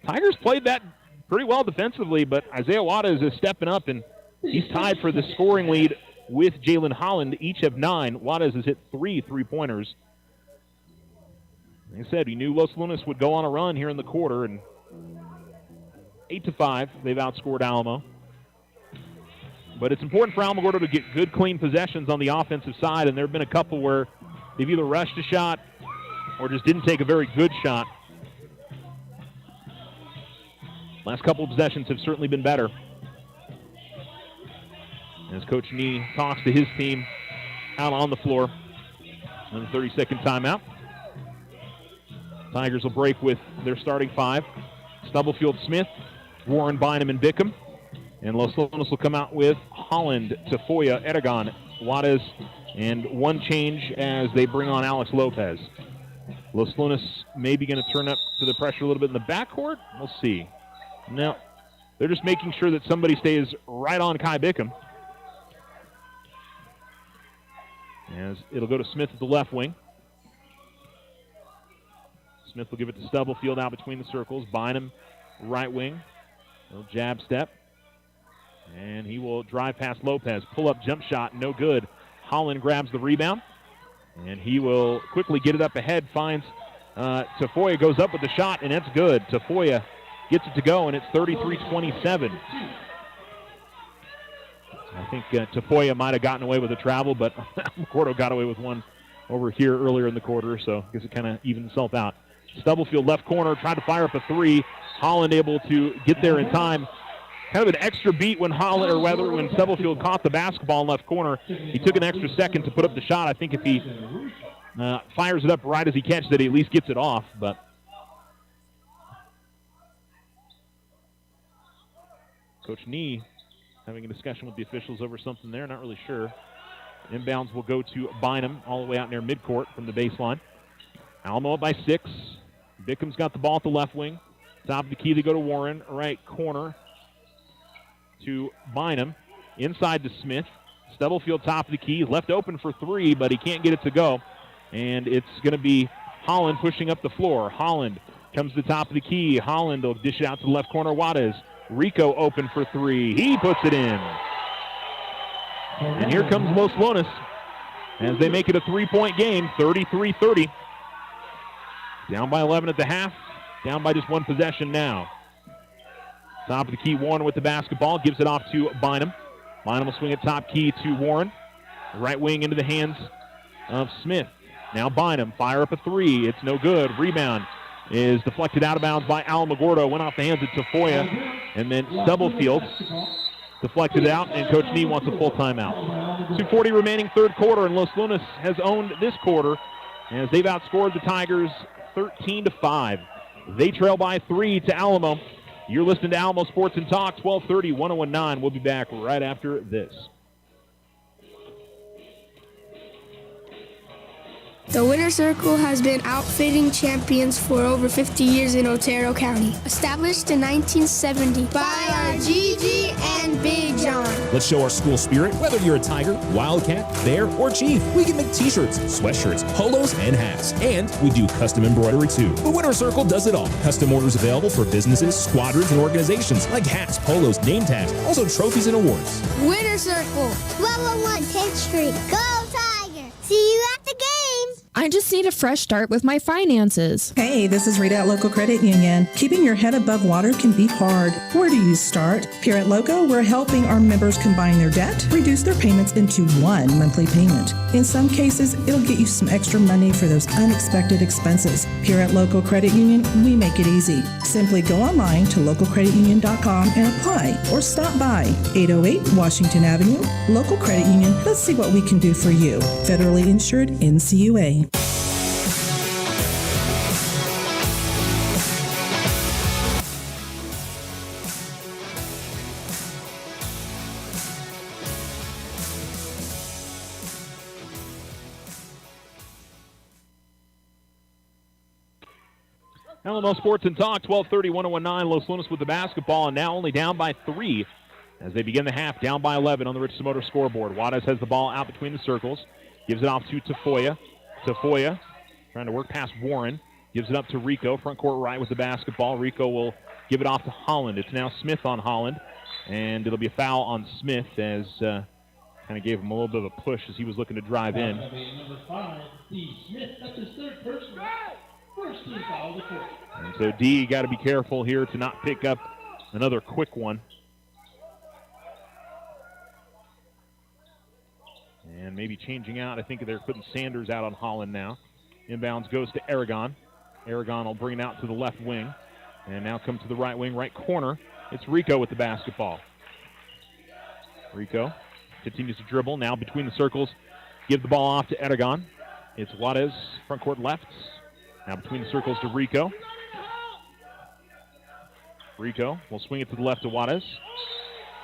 Tigers played that pretty well defensively, but Isaiah Juarez is stepping up, and he's tied for the scoring lead with Jalen Holland. Each have 9. Juarez has hit 3 3-pointers. Like I said, we knew Los Lunas would go on a run here in the quarter, and 8-5, they've outscored Alamo. But it's important for Alamogordo to get good, clean possessions on the offensive side, and there have been a couple where they've either rushed a shot or just didn't take a very good shot. Last couple of possessions have certainly been better. As Coach Nee talks to his team out on the floor. And the 30-second timeout. Tigers will break with their starting 5. Stubblefield, Smith, Warren, Bynum, and Bickham. And Los Lunas will come out with Holland, Tafoya, Eragon, Juarez, and one change as they bring on Alex Lopez. Los Lunas maybe going to turn up to the pressure a little bit in the backcourt. We'll see. No, they're just making sure that somebody stays right on Kai Bickham. As it'll go to Smith at the left wing. Smith will give it to Stubblefield out between the circles. Bynum, right wing. Little jab step. And he will drive past Lopez. Pull-up jump shot, no good. Holland grabs the rebound. And he will quickly get it up ahead. Finds Tafoya, goes up with the shot, and that's good. Tafoya gets it to go, and it's 33-27. I think Tafoya might have gotten away with a travel, but Alamogordo got away with one over here earlier in the quarter, so I guess it kind of evened itself out. Stubblefield left corner, tried to fire up a 3. Holland able to get there in time. Kind of an extra beat when when Stubblefield caught the basketball in left corner. He took an extra second to put up the shot. I think if he fires it up right as he catches it, he at least gets it off. But Coach Nee having a discussion with the officials over something there, not really sure. Inbounds will go to Bynum all the way out near midcourt from the baseline. Alamo up by 6. Bickham's got the ball at the left wing. Top of the key, they go to Warren. Right corner to Bynum. Inside to Smith. Stubblefield top of the key. Left open for 3, but he can't get it to go. And it's going to be Holland pushing up the floor. Holland comes to the top of the key. Holland will dish it out to the left corner. Juarez. Rico open for 3. He puts it in. And here comes Los Lunas as they make it a 3-point game, 33-30. Down by 11 at the half. Down by just one possession now. Top of the key, Warren with the basketball. Gives it off to Bynum. Bynum will swing it top key to Warren. Right wing into the hands of Smith. Now Bynum, fire up a 3. It's no good. Rebound is deflected out of bounds by Alamogordo. Went off the hands of Tafoya. And then Stubblefield deflected out, and Coach Nee wants a full timeout. 2:40 remaining third quarter, and Los Lunas has owned this quarter as they've outscored the Tigers 13-5. They trail by 3 to Alamo. You're listening to Alamo Sports and Talk, 1230, 1019. We'll be back right after this. The Winner's Circle has been outfitting champions for over 50 years in Otero County. Established in 1970 by our Gigi and Big John. Let's show our school spirit. Whether you're a Tiger, Wildcat, Bear, or Chief, we can make t-shirts, sweatshirts, polos, and hats. And we do custom embroidery too. The Winner's Circle does it all. Custom orders available for businesses, squadrons, and organizations like hats, polos, name tags, also trophies and awards. Winner's Circle, 1201 10th Street. Go Tiger! See you at the game! I just need a fresh start with my finances. Hey, this is Rita at Local Credit Union. Keeping your head above water can be hard. Where do you start? Here at Loco, we're helping our members combine their debt, reduce their payments into one monthly payment. In some cases, it'll get you some extra money for those unexpected expenses. Here at Local Credit Union, we make it easy. Simply go online to localcreditunion.com and apply, or stop by 808 Washington Avenue. Local Credit Union, let's see what we can do for you. Federally insured NCUA. Alamo Sports and Talk, 1230, 1019. Los Lunas with the basketball, and now only down by 3 as they begin the half, down by 11 on the Richardson Motor scoreboard. Juarez has the ball out between the circles, gives it off to Tafoya. Tafoya trying to work past Warren, gives it up to Rico, front court right with the basketball. Rico will give it off to Holland. It's now Smith on Holland, and it'll be a foul on Smith as kind of gave him a little bit of a push as he was looking to drive in. Number 5, Steve Smith. That's his third personal. First team foul of the court. And so D got to be careful here to not pick up another quick one. And maybe changing out. I think they're putting Sanders out on Holland now. Inbounds goes to Aragon. Aragon will bring it out to the left wing. And now come to the right wing, right corner. It's Rico with the basketball. Rico continues to dribble. Now between the circles, give the ball off to Aragon. It's Juarez, front court left. Now between the circles to Rico. Rico will swing it to the left to Juarez.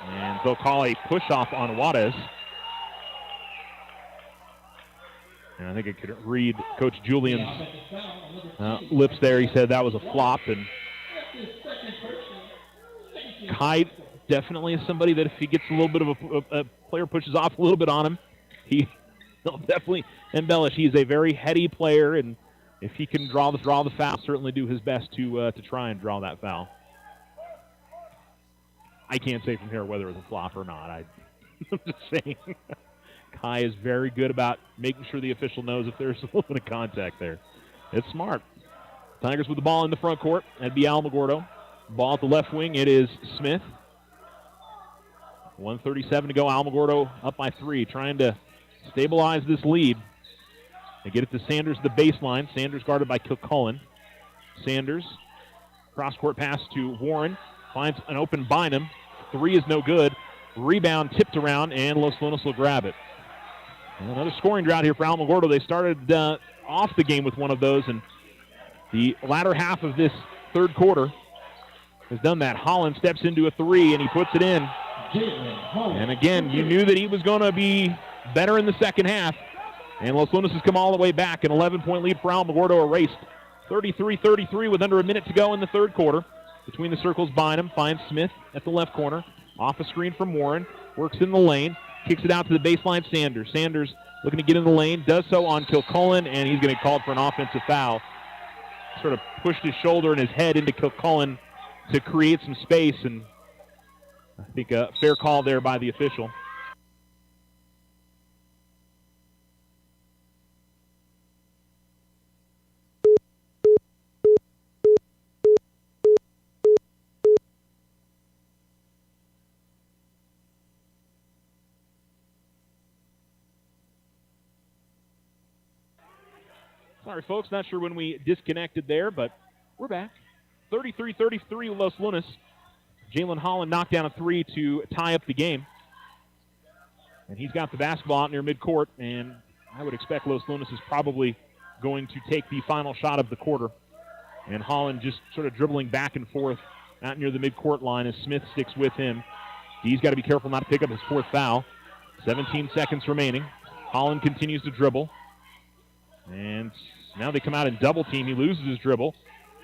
And they'll call a push-off on Juarez. And I think I could read Coach Julian's lips there. He said that was a flop. And Kai definitely is somebody that if he gets a little bit of a player pushes off a little bit on him, he'll definitely embellish. He's a very heady player, and if he can draw the foul, certainly do his best to try and draw that foul. I can't say from here whether it was a flop or not. I'm just saying. Kai is very good about making sure the official knows if there's a little bit of contact there. It's smart. Tigers with the ball in the front court. That'd be Alamogordo. Ball at the left wing. It is Smith. 1:37 to go. Alamogordo up by 3, trying to stabilize this lead. They get it to Sanders, the baseline. Sanders guarded by Kilcullen. Sanders, cross-court pass to Warren. Finds an open Bynum. 3 is no good. Rebound tipped around, and Los Lunas will grab it. Another scoring drought here for Alamogordo. They started off the game with one of those, and the latter half of this third quarter has done that. Holland steps into a 3, and he puts it in. And again, you knew that he was going to be better in the second half. And Los Lunas has come all the way back. An 11-point lead for Alamogordo erased. 33-33 with under a minute to go in the third quarter. Between the circles, Bynum finds Smith at the left corner. Off a screen from Warren. Works in the lane. Kicks it out to the baseline, Sanders. Sanders looking to get in the lane. Does so on Kilcullen, and he's going to be called for an offensive foul. Sort of pushed his shoulder and his head into Kilcullen to create some space, and I think a fair call there by the official. Sorry, folks, not sure when we disconnected there, but we're back. 33-33 Los Lunas. Jalen Holland knocked down a 3 to tie up the game. And he's got the basketball out near midcourt, and I would expect Los Lunas is probably going to take the final shot of the quarter. And Holland just sort of dribbling back and forth out near the midcourt line as Smith sticks with him. He's got to be careful not to pick up his 4th foul. 17 seconds remaining. Holland continues to dribble. And now they come out in double team. He loses his dribble.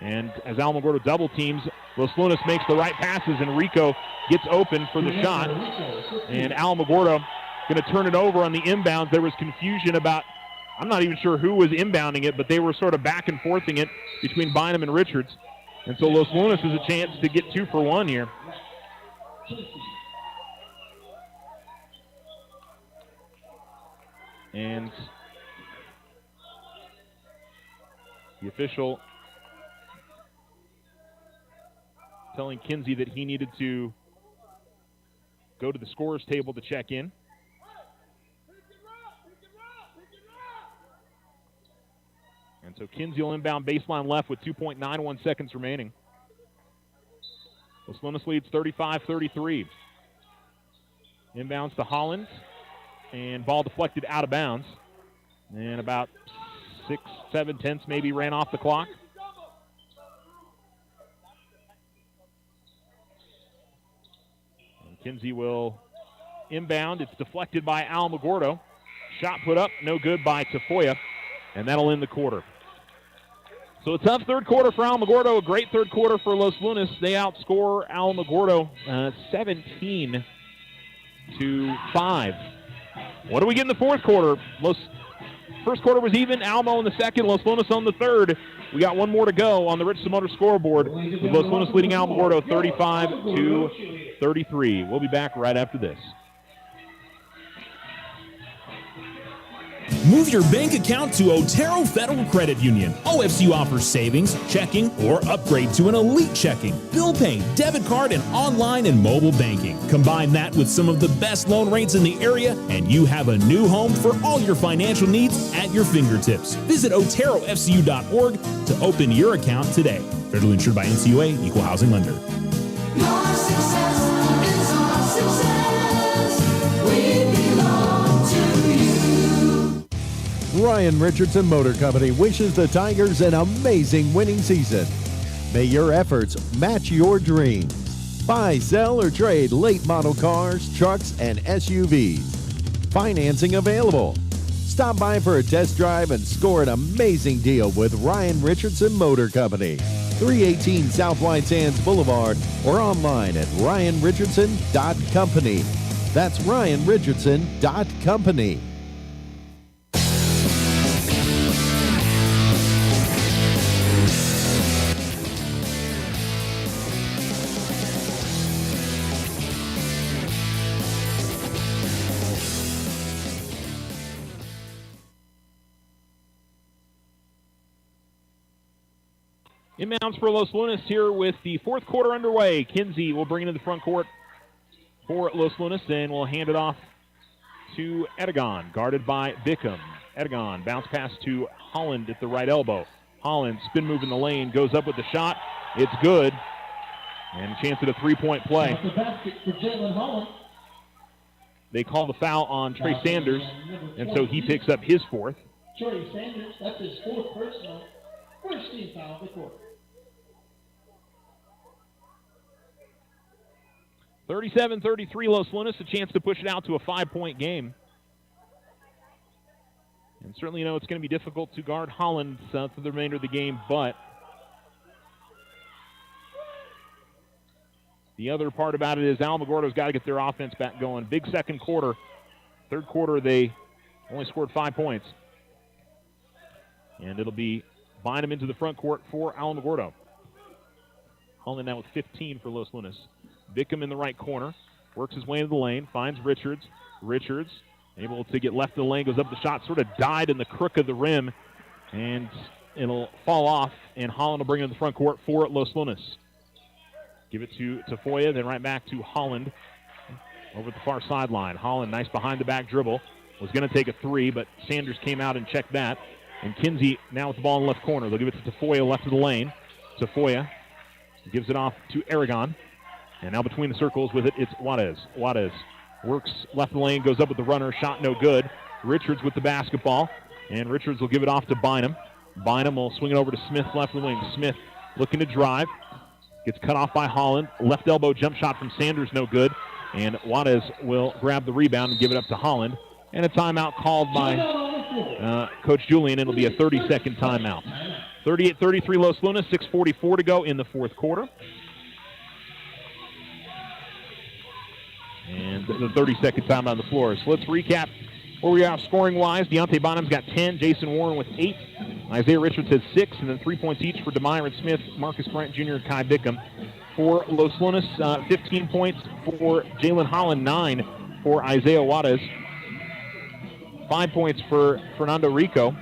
And as Alamogordo double teams, Los Lunas makes the right passes, and Rico gets open for the shot. And Alamogordo going to turn it over on the inbounds. There was confusion about, I'm not even sure who was inbounding it, but they were sort of back and forthing it between Bynum and Richards. And so Los Lunas has a chance to get 2 for 1 here. And the official telling Kinsey that he needed to go to the scorer's table to check in. And so Kinsey will inbound baseline left with 2.91 seconds remaining. Los Lunas leads 35-33. Inbounds to Holland, and ball deflected out of bounds. And about 6-7 tenths maybe ran off the clock. And Kinsey will inbound. It's deflected by Alamogordo. Shot put up, no good by Tafoya, and that'll end the quarter. So a tough third quarter for Alamogordo, a great third quarter for Los Lunas. They outscore Alamogordo 17 to 5. What do we get in the fourth quarter? First quarter was even. Alamo in the second. Los Lunas on the third. We got one more to go on the Richardson Motor scoreboard, with Los Lunas leading Alamogordo 35-33. We'll be back right after this. Move your bank account to Otero Federal Credit Union. OFCU offers savings, checking, or upgrade to an elite checking, bill pay, debit card, and online and mobile banking. Combine that with some of the best loan rates in the area, and you have a new home for all your financial needs at your fingertips. Visit OteroFCU.org to open your account today. Federally insured by NCUA, Equal Housing Lender. Your success is our success. We belong to you. Ryan Richardson Motor Company wishes the Tigers an amazing winning season. May your efforts match your dreams. Buy, sell, or trade late model cars, trucks, and SUVs. Financing available. Stop by for a test drive and score an amazing deal with Ryan Richardson Motor Company. 318 South White Sands Boulevard or online at ryanrichardson.company. That's ryanrichardson.company. Inbounds for Los Lunas here with the fourth quarter underway. Kinsey will bring it into the front court for Los Lunas, and will hand it off to Edegon, guarded by Bickham. Edegon, bounce pass to Holland at the right elbow. Holland, spin move in the lane, goes up with the shot. It's good. And a chance at a three-point play. Off the basket for Jalen Holland. They call the foul on Trey Sanders, and so he picks up his fourth. Trey Sanders, that's his fourth personal. First team foul of the quarter. 37-33 Los Lunas, a chance to push it out to a 5-point game. And certainly, you know, it's going to be difficult to guard Holland through the remainder of the game, but the other part about it is Alamogordo's got to get their offense back going. Big second quarter. Third quarter, they only scored 5 points. And it'll be Bynum into the front court for Alamogordo. Holland now with 15 for Los Lunas. Bickham in the right corner, works his way into the lane, finds Richards. Richards able to get left of the lane, goes up the shot, sort of died in the crook of the rim, and it'll fall off, and Holland will bring it in the front court for Los Lunas. Give it to Tafoya, then right back to Holland over at the far sideline. Holland, nice behind-the-back dribble, was going to take a three, but Sanders came out and checked that. And Kinsey now with the ball in the left corner. They'll give it to Tafoya left of the lane. Tafoya gives it off to Aragon. And now between the circles with it, it's Juarez. Juarez works left of the lane, goes up with the runner, shot no good. Richards with the basketball, and Richards will give it off to Bynum. Bynum will swing it over to Smith left of the wing. Smith looking to drive. Gets cut off by Holland. Left elbow jump shot from Sanders, no good. And Juarez will grab the rebound and give it up to Holland. And a timeout called by Coach Julian. It'll be a 30-second timeout. 38-33 Los Lunas, 6:44 to go in the fourth quarter. And the 30-second timeout on the floor. So let's recap where we are scoring-wise. Deontay Bonham's got 10. Jason Warren with 8. Isaiah Richards has 6. And then 3 points each for Demyron Smith, Marcus Bryant Jr., and Kai Bickham. For Los Lunas, 15 points for Jalen Holland, 9 for Isaiah Juarez. 5 points for Fernando Rico.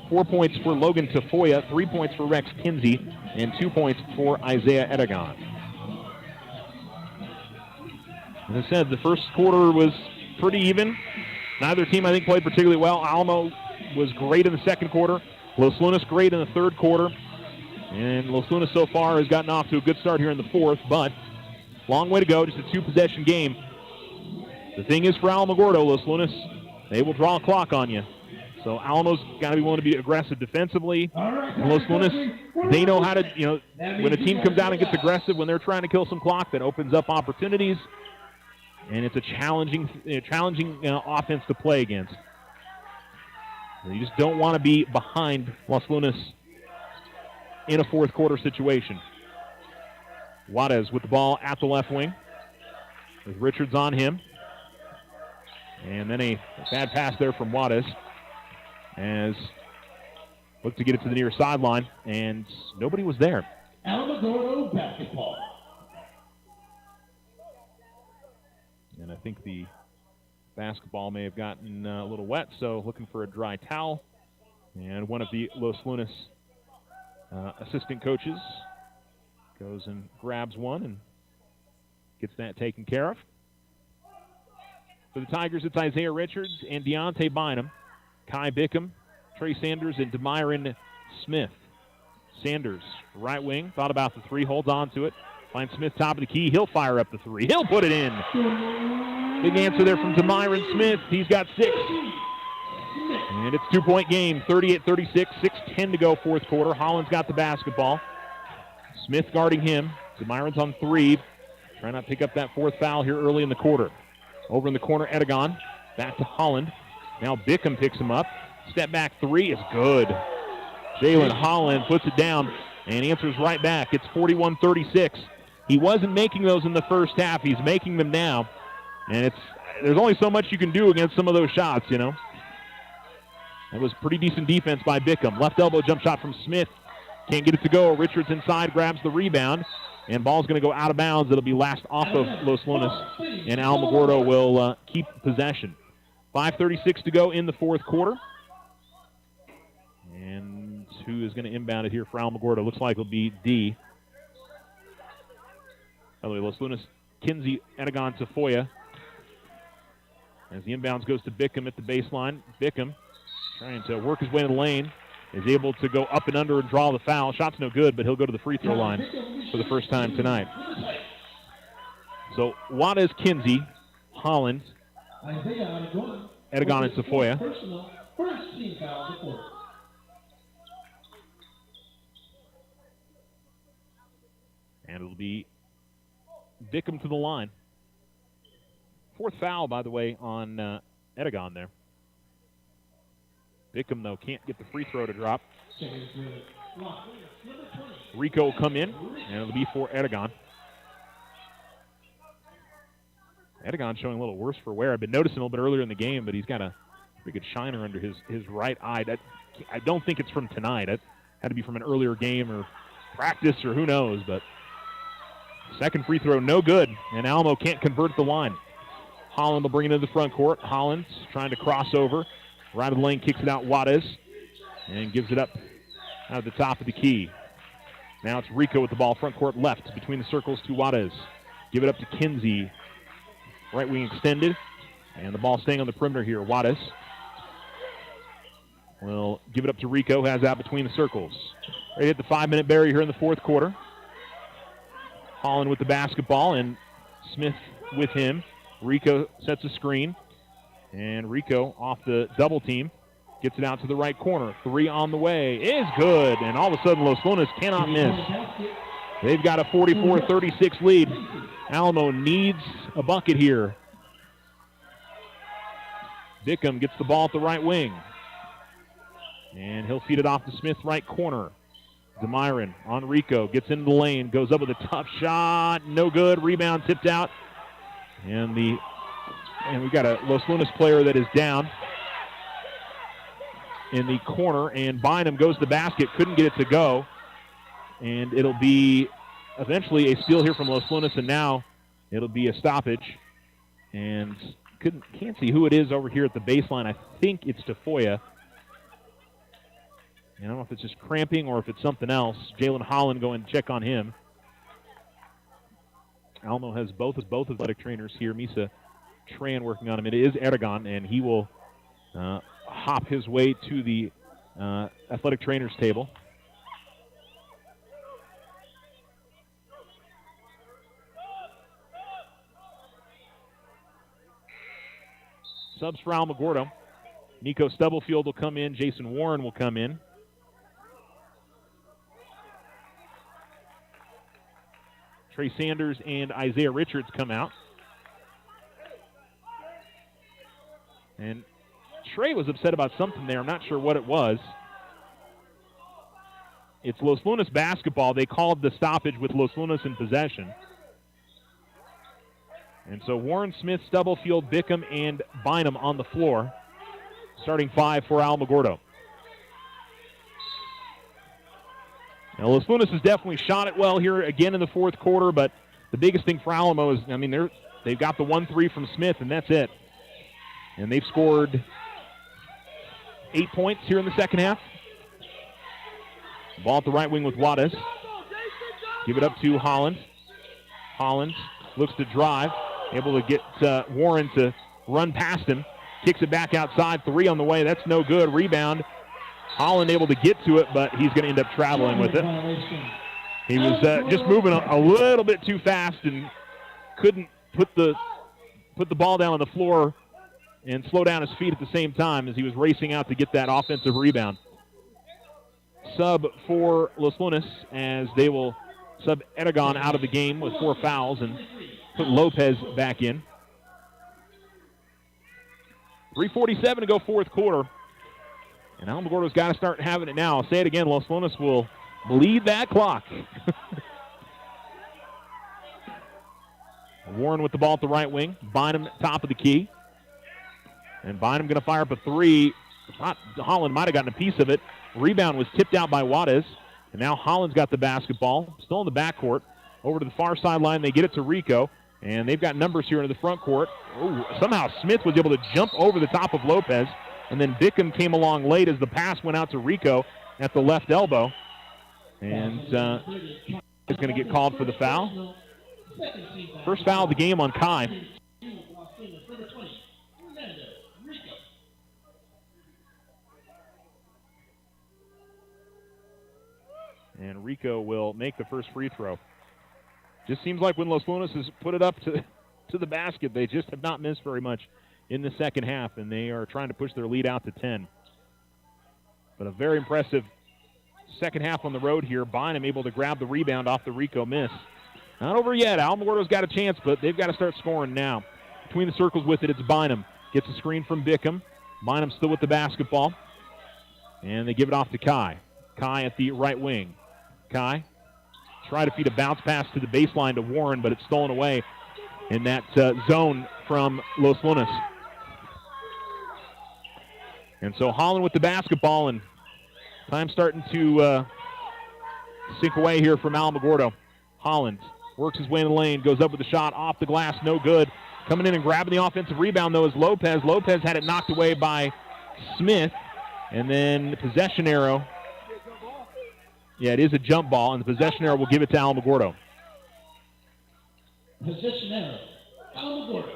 4 points for Logan Tafoya. 3 points for Rex Kinsey. And 2 points for Isaiah Edegon. As I said, the first quarter was pretty even. Neither team, I think, played particularly well. Alamo was great in the second quarter. Los Lunas great in the third quarter. And Los Lunas so far has gotten off to a good start here in the fourth, but long way to go, just a two-possession game. The thing is for Alamogordo, Los Lunas, they will draw a clock on you. So Alamo's got to be willing to be aggressive defensively. And Los Lunas, they know how to, you know, when a team comes out and gets aggressive, when they're trying to kill some clock, that opens up opportunities. And it's a challenging offense to play against. You just don't want to be behind Los Lunas in a fourth quarter situation. Juarez with the ball at the left wing with Richards on him. And then a bad pass there from Juarez as looked to get it to the near sideline, and nobody was there. Alamogordo basketball. And I think the basketball may have gotten a little wet, so looking for a dry towel. And one of the Los Lunas assistant coaches goes and grabs one and gets that taken care of. For the Tigers, it's Isaiah Richards and Deontay Bynum, Kai Bickham, Trey Sanders, and Demyron Smith. Sanders, right wing, thought about the three, holds on to it. Finds Smith top of the key. He'll fire up the three. He'll put it in. Big answer there from Demyron Smith. He's got 6. And it's a 2-point game, 38-36, 6:10 to go fourth quarter. Holland's got the basketball. Smith guarding him. Demyron's on 3. Trying not to pick up that 4th foul here early in the quarter. Over in the corner, Edegon. Back to Holland. Now Bickham picks him up. Step back 3 is good. Jalen Holland puts it down and answers right back. It's 41-36. He wasn't making those in the first half. He's making them now. And there's only so much you can do against some of those shots, you know. That was pretty decent defense by Bickham. Left elbow jump shot from Smith. Can't get it to go. Richards inside, grabs the rebound. And ball's going to go out of bounds. It'll be last off of Los Lunas. And Alamogordo will keep possession. 5:36 to go in the fourth quarter. And who is going to inbound it here for Alamogordo? Looks like it'll be D. By the way, Los Lunas, Kinsey, Edegon, Tafoya. As the inbounds goes to Bickham at the baseline. Bickham trying to work his way in the lane. Is able to go up and under and draw the foul. Shot's no good, but he'll go to the free throw line for the first time tonight. So Juarez, Kinsey, Holland, Edegon, and Tafoya. First team foul of the quarter. And it'll be Bickham to the line. 4th foul, by the way, on Edegon there. Bickham, though, can't get the free throw to drop. Rico will come in, and it'll be for Edegon. Edegon showing a little worse for wear. I've been noticing a little bit earlier in the game, but he's got a pretty good shiner under his right eye. I don't think it's from tonight. It had to be from an earlier game or practice or who knows, but second free throw, no good, and Alamo can't convert the line. Holland will bring it into the front court. Holland's trying to cross over. Right of the lane, kicks it out Juarez, and gives it up out of the top of the key. Now it's Rico with the ball, front court left, between the circles to Juarez. Give it up to Kinsey. Right wing extended, and the ball staying on the perimeter here. Juarez will give it up to Rico, has out between the circles. Ready to hit the 5-minute barrier here in the fourth quarter. Holland with the basketball, and Smith with him. Rico sets a screen. And Rico off the double team gets it out to the right corner. 3 on the way is good. And all of a sudden, Los Lunas cannot miss. They've got a 44-36 lead. Alamo needs a bucket here. Bickham gets the ball at the right wing. And he'll feed it off to Smith, right corner. Demyron on Rico, gets into the lane, goes up with a tough shot. No good. Rebound tipped out. And we've got a Los Lunas player that is down in the corner, and Bynum goes to the basket, couldn't get it to go. And it'll be eventually a steal here from Los Lunas, and now it'll be a stoppage. And can't see who it is over here at the baseline. I think it's Tafoya. And I don't know if it's just cramping or if it's something else. Jalen Holland going to check on him. Alamo has both athletic trainers here. Misa Tran working on him. It is Edegon, and he will hop his way to the athletic trainers table. Subs for Alamogordo. Nico Stubblefield will come in. Jason Warren will come in. Trey Sanders and Isaiah Richards come out. And Trey was upset about something there. I'm not sure what it was. It's Los Lunas basketball. They called the stoppage with Los Lunas in possession. And so Warren, Smith, Stubblefield, Bickham, and Bynum on the floor. Starting 5 for Alamogordo. Now, Los Lunas has definitely shot it well here again in the fourth quarter, but the biggest thing for Alamo is, they've got the 1-3 from Smith, and that's it. And they've scored 8 points here in the second half. Ball at the right wing with Juarez. Give it up to Holland. Holland looks to drive, able to get Warren to run past him. Kicks it back outside, 3 on the way. That's no good. Rebound. Holland able to get to it, but he's going to end up traveling with it. He was just moving a little bit too fast and couldn't put the ball down on the floor and slow down his feet at the same time as he was racing out to get that offensive rebound. Sub for Los Lunas as they will sub Eragon out of the game with 4 fouls and put Lopez back in. 3:47 to go fourth quarter. And Alamogordo's got to start having it now. I'll say it again, Los Lunas will bleed that clock. Warren with the ball at the right wing. Bynum top of the key. And Bynum going to fire up a 3. Holland might have gotten a piece of it. Rebound was tipped out by Juarez. And now Holland's got the basketball. Still in the backcourt. Over to the far sideline. They get it to Rico. And they've got numbers here in the front court. Ooh, somehow Smith was able to jump over the top of Lopez. And then Bickham came along late as the pass went out to Rico at the left elbow. And is going to get called for the foul. First foul of the game on Kai. And Rico will make the first free throw. Just seems like when Los Lunas has put it up to the basket, they just have not missed very much in the second half, and they are trying to push their lead out to 10. But a very impressive second half on the road here. Bynum able to grab the rebound off the Rico miss. Not over yet. Alamogordo's got a chance, but they've got to start scoring now. Between the circles with it, it's Bynum. Gets a screen from Bickham. Bynum still with the basketball. And they give it off to Kai. Kai at the right wing. Kai try to feed a bounce pass to the baseline to Warren, but it's stolen away in that zone from Los Lunas. And so Holland with the basketball, and time starting to sink away here from Alamogordo. Holland works his way in the lane, goes up with a shot off the glass, no good. Coming in and grabbing the offensive rebound, though, is Lopez. Lopez had it knocked away by Smith, and then the possession arrow. Yeah, it is a jump ball, and the possession arrow will give it to Alamogordo. Possession arrow, Alamogordo.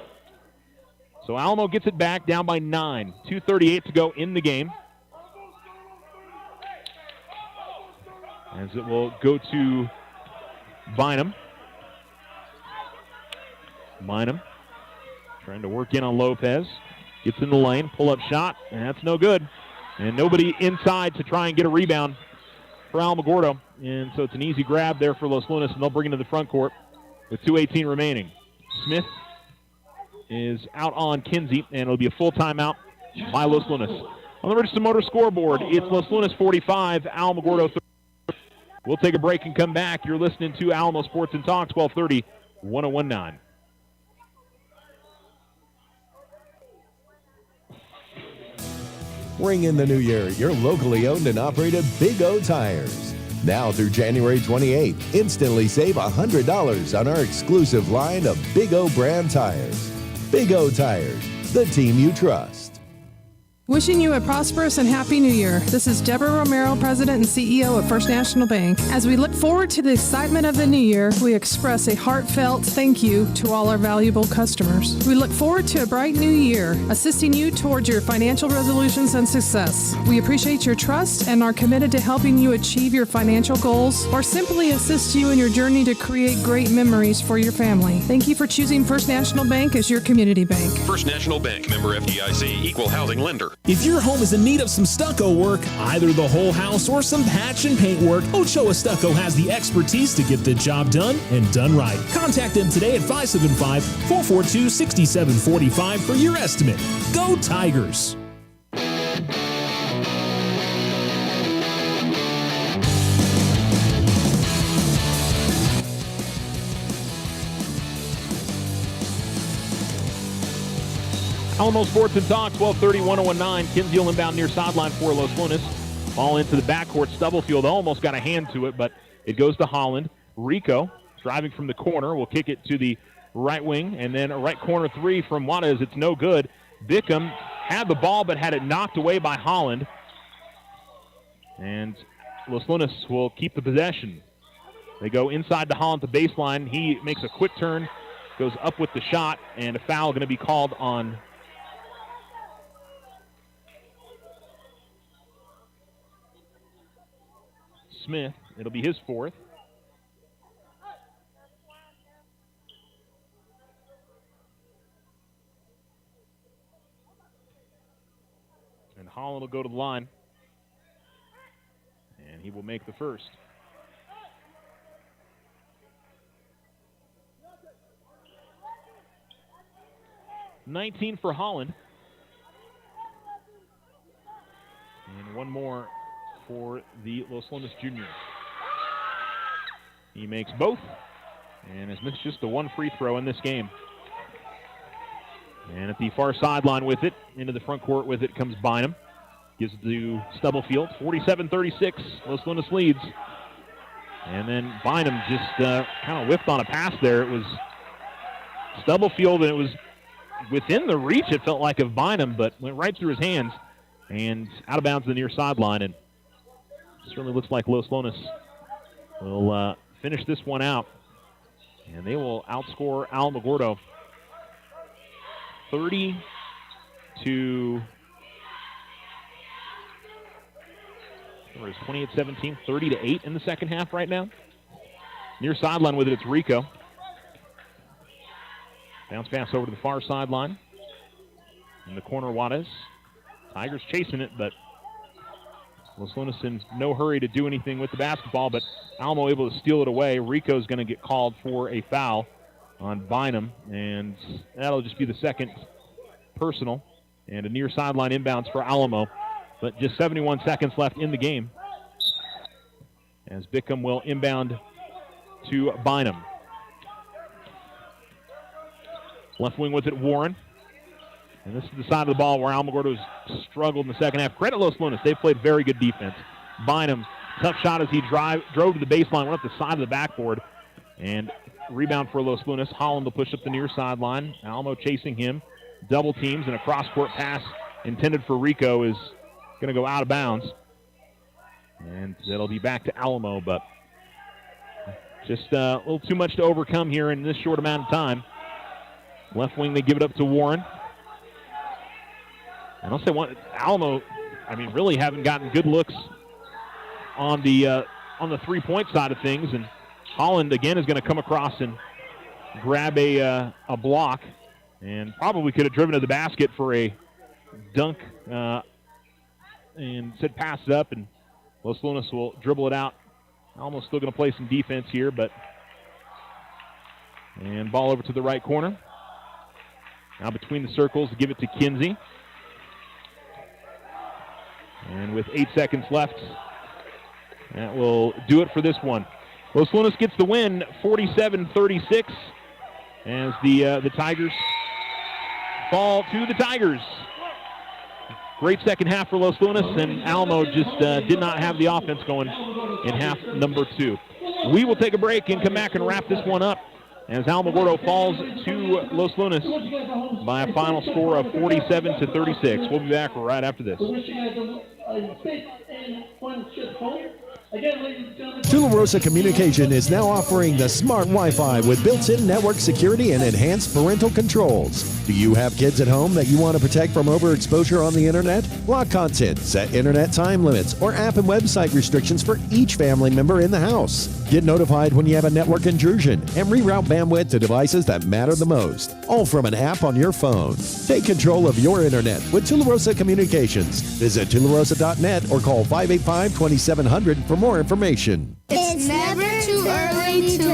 So Alamo gets it back, down by 9. 2:38 to go in the game. As it will go to Bynum. Bynum trying to work in on Lopez. Gets in the lane, pull-up shot, and that's no good. And nobody inside to try and get a rebound for Alamogordo. And so it's an easy grab there for Los Lunas, and they'll bring it to the front court with 2:18 remaining. Smith is out on Kinsey, and it'll be a full timeout by Los Lunas. On the Richardson Motor scoreboard, it's Los Lunas 45, Alamogordo 30. We'll take a break and come back. You're listening to Alamo Sports and Talk, 1230, 1019. Ring in the new year, your locally owned and operated Big O Tires. Now through January 28th, instantly save $100 on our exclusive line of Big O brand tires. Big O Tires, the team you trust. Wishing you a prosperous and happy new year. This is Deborah Romero, President and CEO of First National Bank. As we look forward to the excitement of the new year, we express a heartfelt thank you to all our valuable customers. We look forward to a bright new year, assisting you towards your financial resolutions and success. We appreciate your trust and are committed to helping you achieve your financial goals or simply assist you in your journey to create great memories for your family. Thank you for choosing First National Bank as your community bank. First National Bank, member FDIC, equal housing lender. If your home is in need of some stucco work, either the whole house or some patch and paint work, Ochoa Stucco has the expertise to get the job done and done right. Contact them today at 575-442-6745 for your estimate. Go Tigers! Alamo Sports and Talk, 1230, 101.9. Kinsey will inbound near sideline for Los Lunas. Ball into the backcourt. Stubblefield almost got a hand to it, but it goes to Holland. Rico, driving from the corner, will kick it to the right wing, and then a right corner three from Juarez. It's no good. Bickham had the ball, but had it knocked away by Holland. And Los Lunas will keep the possession. They go inside to Holland, the baseline. He makes a quick turn, goes up with the shot, and a foul going to be called on Smith. It'll be his fourth. And Holland will go to the line. And he will make the first. $19 for Holland. And one more for the Los Lunas junior. He makes both and has missed just the one free throw in this game. And at the far sideline with it, into the front court with it comes Bynum. Gives it to Stubblefield. 47-36, Los Lunas leads. And then Bynum just kind of whipped on a pass there. It was Stubblefield, and it was within the reach, it felt like, of Bynum, but went right through his hands and out of bounds to the near sideline. And certainly looks like Los Lunas will finish this one out. And they will outscore Alamogordo 30 to 28-17, 30-8 in the second half right now. Near sideline with it, it's Rico. Bounce pass over to the far sideline. In the corner, Juarez. Tigers chasing it, but Los Lunas in no hurry to do anything with the basketball, but Alamo able to steal it away. Rico's going to get called for a foul on Bynum, and that'll just be the second personal. And a near sideline inbounds for Alamo, but just 71 seconds left in the game as Bickham will inbound to Bynum. Left wing with it, Warren. And this is the side of the ball where Alamogordo's struggled in the second half. Credit Los Lunas. They've played very good defense. Bynum, tough shot as he drove to the baseline, went up the side of the backboard. And rebound for Los Lunas. Holland will push up the near sideline. Alamo chasing him. Double teams, and a cross-court pass intended for Rico is going to go out of bounds. And it'll be back to Alamo, but just a little too much to overcome here in this short amount of time. Left wing, they give it up to Warren. And I'll say Alamo, really haven't gotten good looks on the three-point side of things. And Holland, again, is going to come across and grab a block and probably could have driven to the basket for a dunk and said pass it up, and Los Lunas will dribble it out. Almost still going to play some defense here, and ball over to the right corner. Now between the circles, give it to Kinsey. And with 8 seconds left, that will do it for this one. Los Lunas gets the win, 47-36, as the Tigers fall to the Tigers. Great second half for Los Lunas, and Alamo just did not have the offense going in half number two. We will take a break and come back and wrap this one up as Alamogordo falls to Los Lunas by a final score of 47-36. We'll be back right after this. Tularosa Communication is now offering the smart Wi-Fi with built-in network security and enhanced parental controls. Do you have kids at home that you want to protect from overexposure on the internet? Block content, set internet time limits, or app and website restrictions for each family member in the house. Get notified when you have a network intrusion and reroute bandwidth to devices that matter the most, all from an app on your phone. Take control of your internet with Tularosa Communications. Visit tularosa.net or call 585-2700 for more information. It's never too early to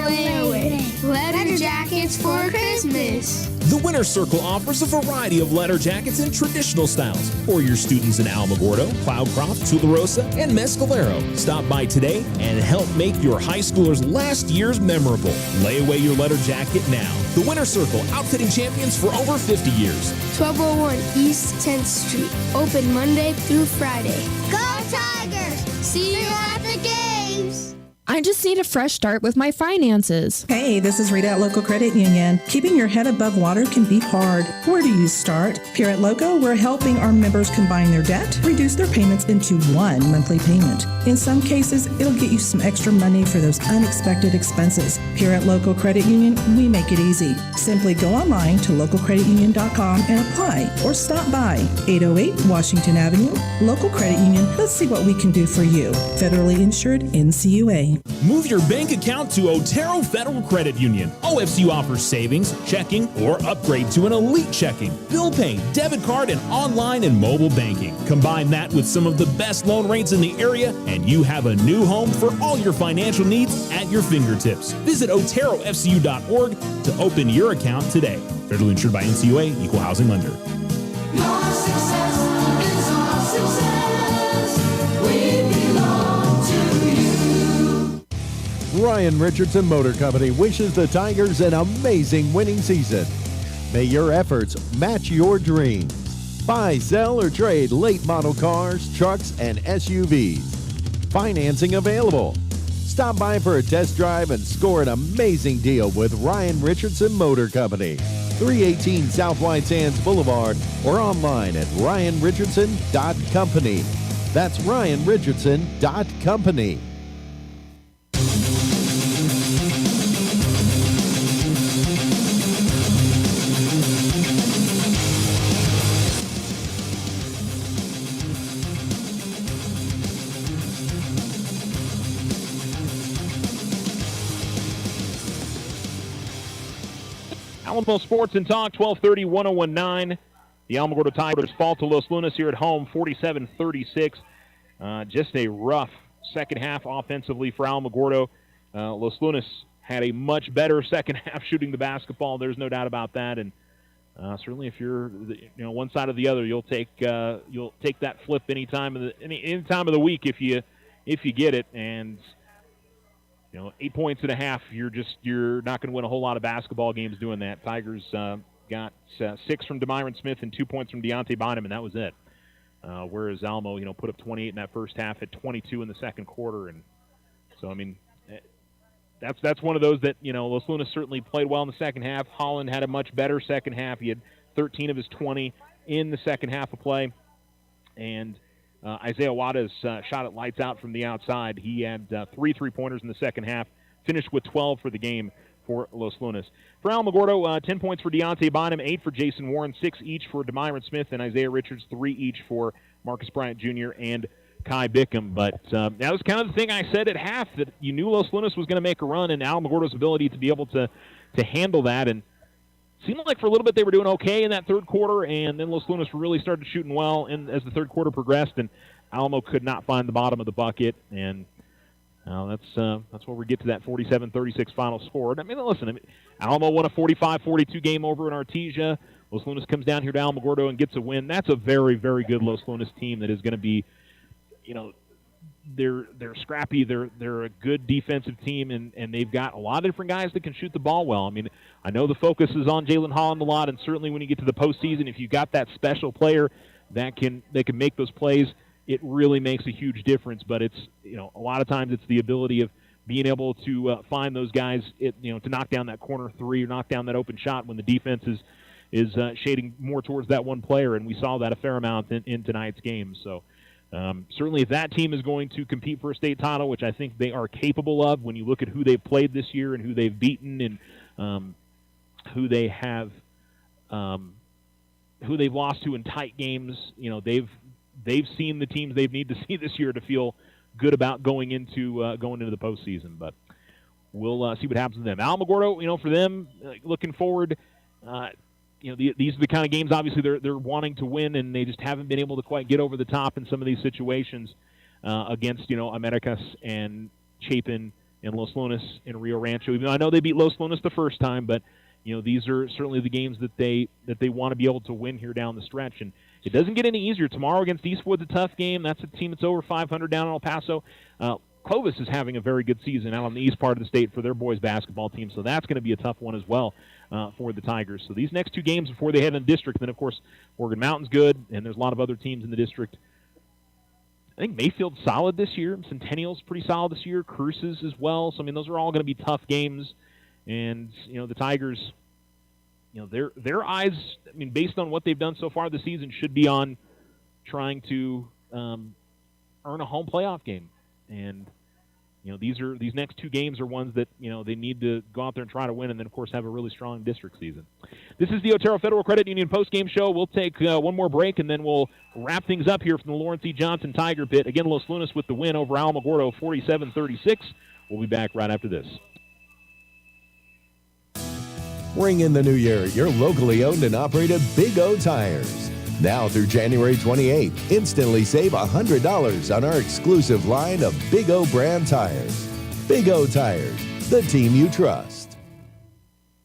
win. Leather jacket Champions for Christmas. The Winner's Circle offers a variety of letter jackets in traditional styles for your students in Alamogordo, Cloudcroft, Tularosa, and Mescalero. Stop by today and help make your high schoolers' last years memorable. Lay away your letter jacket now. The Winner's Circle, outfitting champions for over 50 years. 1201 East 10th Street. Open Monday through Friday. Go Tigers! See you at the games! I just need a fresh start with my finances. Hey, this is Rita at Local Credit Union. Keeping your head above water can be hard. Where do you start? Here at Loco, we're helping our members combine their debt, reduce their payments into one monthly payment. In some cases, it'll get you some extra money for those unexpected expenses. Here at Local Credit Union, we make it easy. Simply go online to localcreditunion.com and apply, or stop by 808 Washington Avenue. Local Credit Union, let's see what we can do for you. Federally insured NCUA. Move your bank account to Otero Federal Credit Union. OFCU offers savings, checking, or upgrade to an elite checking, bill pay, debit card, and online and mobile banking. Combine that with some of the best loan rates in the area, and you have a new home for all your financial needs at your fingertips. Visit OteroFCU.org to open your account today. Federally insured by NCUA, Equal Housing Lender. Your success is our success. We belong to you. Ryan Richardson Motor Company wishes the Tigers an amazing winning season. May your efforts match your dreams. Buy, sell, or trade late model cars, trucks, and SUVs. Financing available. Stop by for a test drive and score an amazing deal with Ryan Richardson Motor Company. 318 South White Sands Boulevard, or online at ryanrichardson.company. That's ryanrichardson.company. Alamo Sports and Talk, 1230-1019. The Alamogordo Tigers fall to Los Lunas here at home, 47-36. Just a rough second half offensively for Alamogordo. Los Lunas had a much better second half shooting the basketball. There's no doubt about that. And certainly, if you're one side or the other, you'll take that flip any time of the week if you get it. And 8 points and a half, you're not going to win a whole lot of basketball games doing that. Tigers got 6 from Demyron Smith and 2 points from Deontay Bynum, and that was it. Whereas Alamo, put up 28 in that first half, at 22 in the second quarter, and so that's one of those that Los Lunas certainly played well in the second half. Holland had a much better second half. He had 13 of his 20 in the second half of play, and Isaiah Wada's shot at lights out from the outside. He had 3 3-pointers in the second half, finished with 12 for the game for Los Lunas. For Alamogordo, 10 points for Deontay Bynum, 8 for Jason Warren, 6 each for Demyron Smith and Isaiah Richards, 3 each for Marcus Bryant Jr. and Kai Bickham. But that was kind of the thing I said at half, that you knew Los Lunas was going to make a run, and Alamogordo's ability to be able to handle that. And seemed like for a little bit they were doing okay in that third quarter, and then Los Lunas really started shooting well as the third quarter progressed, and Alamo could not find the bottom of the bucket. And that's where we get to that 47-36 final score. Listen, Alamo won a 45-42 game over in Artesia. Los Lunas comes down here to Alamogordo and gets a win. That's a very, very good Los Lunas team that is going to be, they're scrappy. They're a good defensive team, and they've got a lot of different guys that can shoot the ball well. I know the focus is on Jalen Holland a lot, and certainly when you get to the postseason, if you've got that special player that can make those plays, it really makes a huge difference. But it's a lot of times it's the ability of being able to find those guys, to knock down that corner three or knock down that open shot when the defense is shading more towards that one player, and we saw that a fair amount in tonight's game. So. Certainly if that team is going to compete for a state title, which I think they are capable of when you look at who they've played this year and who they've beaten and who they've lost to in tight games, they've seen the teams they need to see this year to feel good about going into the postseason. But we'll see what happens to them. Alamogordo, for them, looking forward, these are the kind of games, obviously, they're wanting to win, and they just haven't been able to quite get over the top in some of these situations against, Americas and Chapin and Los Lunas and Rio Rancho. Even though I know they beat Los Lunas the first time, but, these are certainly the games that they want to be able to win here down the stretch. And it doesn't get any easier. Tomorrow against Eastwood's a tough game. That's a team that's over 500 down in El Paso. Clovis is having a very good season out on the east part of the state for their boys basketball team, so that's going to be a tough one as well for the Tigers. So these next two games before they head in the district, then, of course, Morgan Mountain's good, and there's a lot of other teams in the district. I think Mayfield's solid this year. Centennial's pretty solid this year. Cruces as well. So, those are all going to be tough games. And, the Tigers, their eyes, based on what they've done so far this season, should be on trying to earn a home playoff game. And, these next two games are ones that, they need to go out there and try to win and then, of course, have a really strong district season. This is the Otero Federal Credit Union post-game show. We'll take one more break, and then we'll wrap things up here from the Lawrence E. Johnson Tiger Pit. Again, Los Lunas with the win over Alamogordo, 47-36. We'll be back right after this. Ring in the new year, your locally owned and operated Big O Tires. Now through January 28th, instantly save $100 on our exclusive line of Big O brand tires. Big O Tires, the team you trust.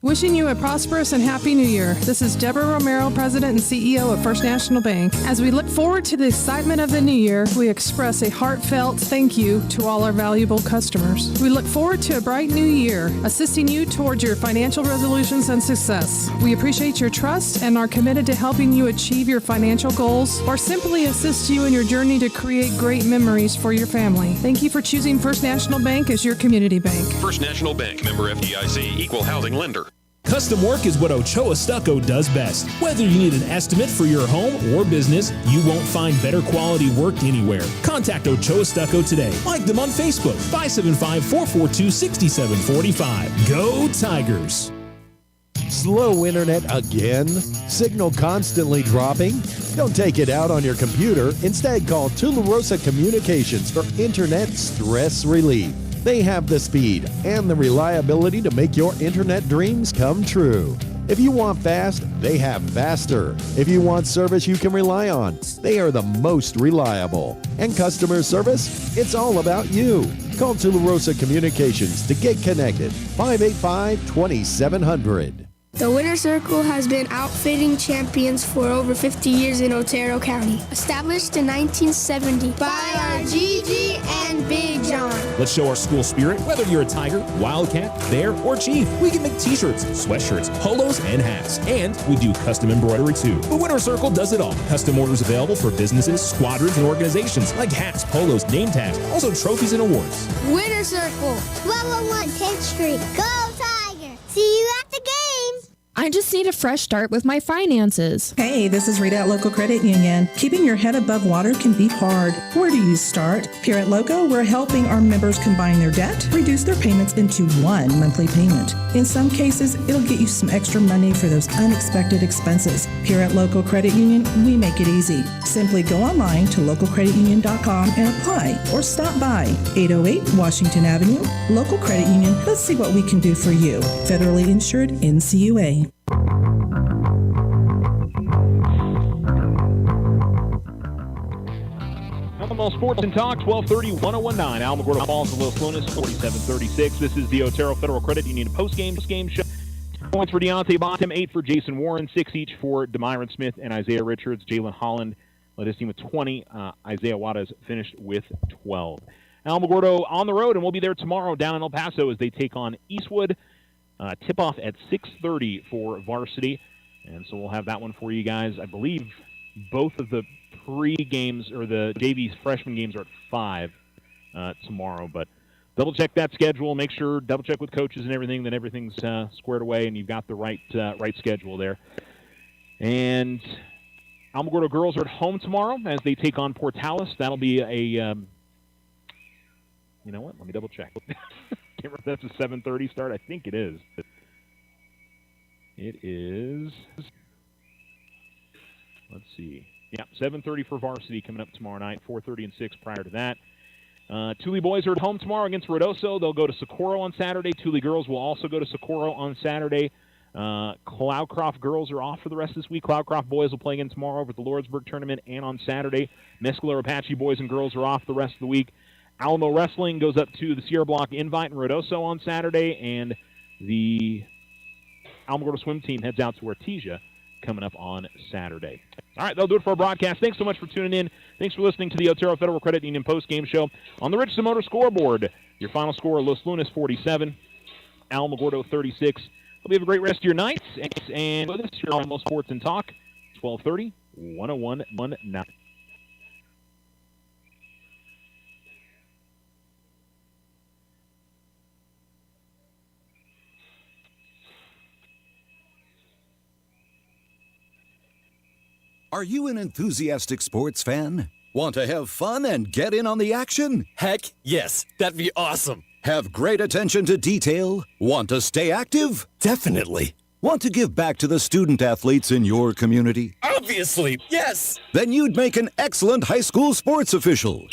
Wishing you a prosperous and happy new year. This is Deborah Romero, President and CEO of First National Bank. As we look forward to the excitement of the new year, we express a heartfelt thank you to all our valuable customers. We look forward to a bright new year, assisting you towards your financial resolutions and success. We appreciate your trust and are committed to helping you achieve your financial goals or simply assist you in your journey to create great memories for your family. Thank you for choosing First National Bank as your community bank. First National Bank, member FDIC, equal housing lender. Custom work is what Ochoa Stucco does best. Whether you need an estimate for your home or business, you won't find better quality work anywhere. Contact Ochoa Stucco today. Like them on Facebook, 575-442-6745. Go Tigers! Slow internet again? Signal constantly dropping? Don't take it out on your computer. Instead, call Tularosa Communications for internet stress relief. They have the speed and the reliability to make your internet dreams come true. If you want fast, they have faster. If you want service you can rely on, they are the most reliable. And customer service, it's all about you. Call Tularosa Communications to get connected. 585-2700. The Winter Circle has been outfitting champions for over 50 years in Otero County. Established in 1970 by our Gigi and Big John. Let's show our school spirit. Whether you're a Tiger, Wildcat, Bear, or Chief, we can make t-shirts, sweatshirts, polos, and hats. And we do custom embroidery too. The Winter Circle does it all. Custom orders available for businesses, squadrons, and organizations like hats, polos, name tags, also trophies and awards. Winter Circle, 1201 10th Street. Go Tiger! See you at the game! I just need a fresh start with my finances. Hey, this is Rita at Local Credit Union. Keeping your head above water can be hard. Where do you start? Here at Loco, we're helping our members combine their debt, reduce their payments into one monthly payment. In some cases, it'll get you some extra money for those unexpected expenses. Here at Local Credit Union, we make it easy. Simply go online to localcreditunion.com and apply, or stop by 808 Washington Avenue. Local Credit Union, let's see what we can do for you. Federally insured, NCUA. Alamo Sports and Talk, 1230-1019. Alamogordo Falls and Los Lunas, 47-36. This is the Otero Federal Credit Union post-game show. Points for Deontay Bottom, 8 for Jason Warren, 6 each for Demyron Smith and Isaiah Richards. Jalen Holland led his team with 20. Isaiah Wattas finished with 12. Alamogordo on the road, and we'll be there tomorrow down in El Paso as they take on Eastwood. Tip-off at 6:30 for varsity, and so we'll have that one for you guys. I believe both of the pre-games, or the JV freshman games, are at 5 tomorrow, but double-check that schedule, make sure, double-check with coaches and everything, that everything's squared away and you've got the right schedule there. And Alamogordo girls are at home tomorrow as they take on Portales. That'll be a, you know what, let me double-check. Can't remember if that's a 7:30 start. I think it is. It is. Let's see. Yeah, 7:30 for varsity coming up tomorrow night. 4:30 and 6 prior to that. Thule boys are at home tomorrow against Ruidoso. They'll go to Socorro on Saturday. Thule girls will also go to Socorro on Saturday. Cloudcroft girls are off for the rest of this week. Cloudcroft boys will play again tomorrow over at the Lordsburg tournament and on Saturday. Mescalero Apache boys and girls are off the rest of the week. Alamo Wrestling goes up to the Sierra Block Invite in Ruidoso on Saturday, and the Alamogordo swim team heads out to Artesia coming up on Saturday. All right, that'll do it for our broadcast. Thanks so much for tuning in. Thanks for listening to the Otero Federal Credit Union postgame show. On the Richardson Motor scoreboard, your final score, Los Lunas 47, Alamogordo 36. Hope you have a great rest of your night. And with us here on Alamo Sports and Talk, 1230, 101.19. Are you an enthusiastic sports fan? Want to have fun and get in on the action? Heck, yes. That'd be awesome. Have great attention to detail? Want to stay active? Definitely. Want to give back to the student athletes in your community? Obviously, yes. Then you'd make an excellent high school sports official.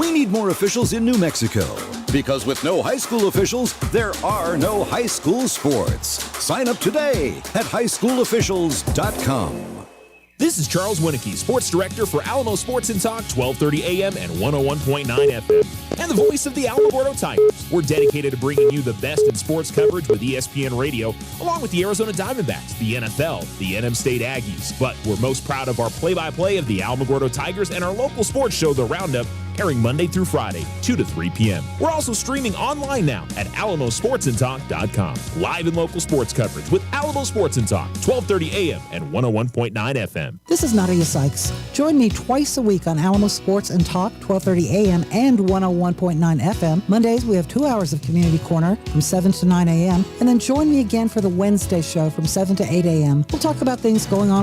We need more officials in New Mexico. Because with no high school officials, there are no high school sports. Sign up today at highschoolofficials.com. This is Charles Winnicky, Sports Director for Alamo Sports and Talk, 1230 AM and 101.9 FM, and the voice of the Alamogordo Tigers. We're dedicated to bringing you the best in sports coverage with ESPN Radio, along with the Arizona Diamondbacks, the NFL, the NM State Aggies. But we're most proud of our play-by-play of the Alamogordo Tigers and our local sports show, The Roundup, airing Monday through Friday, 2 to 3 p.m. We're also streaming online now at alamosportsandtalk.com. Live and local sports coverage with Alamo Sports and Talk, 1230 AM and 101.9 FM. This is Nadia Sykes. Join me twice a week on Alamo Sports and Talk, 1230 AM and 101.9 FM. Mondays, we have 2 hours of Community Corner from 7 to 9 AM. And then join me again for the Wednesday show from 7 to 8 AM. We'll talk about things going on around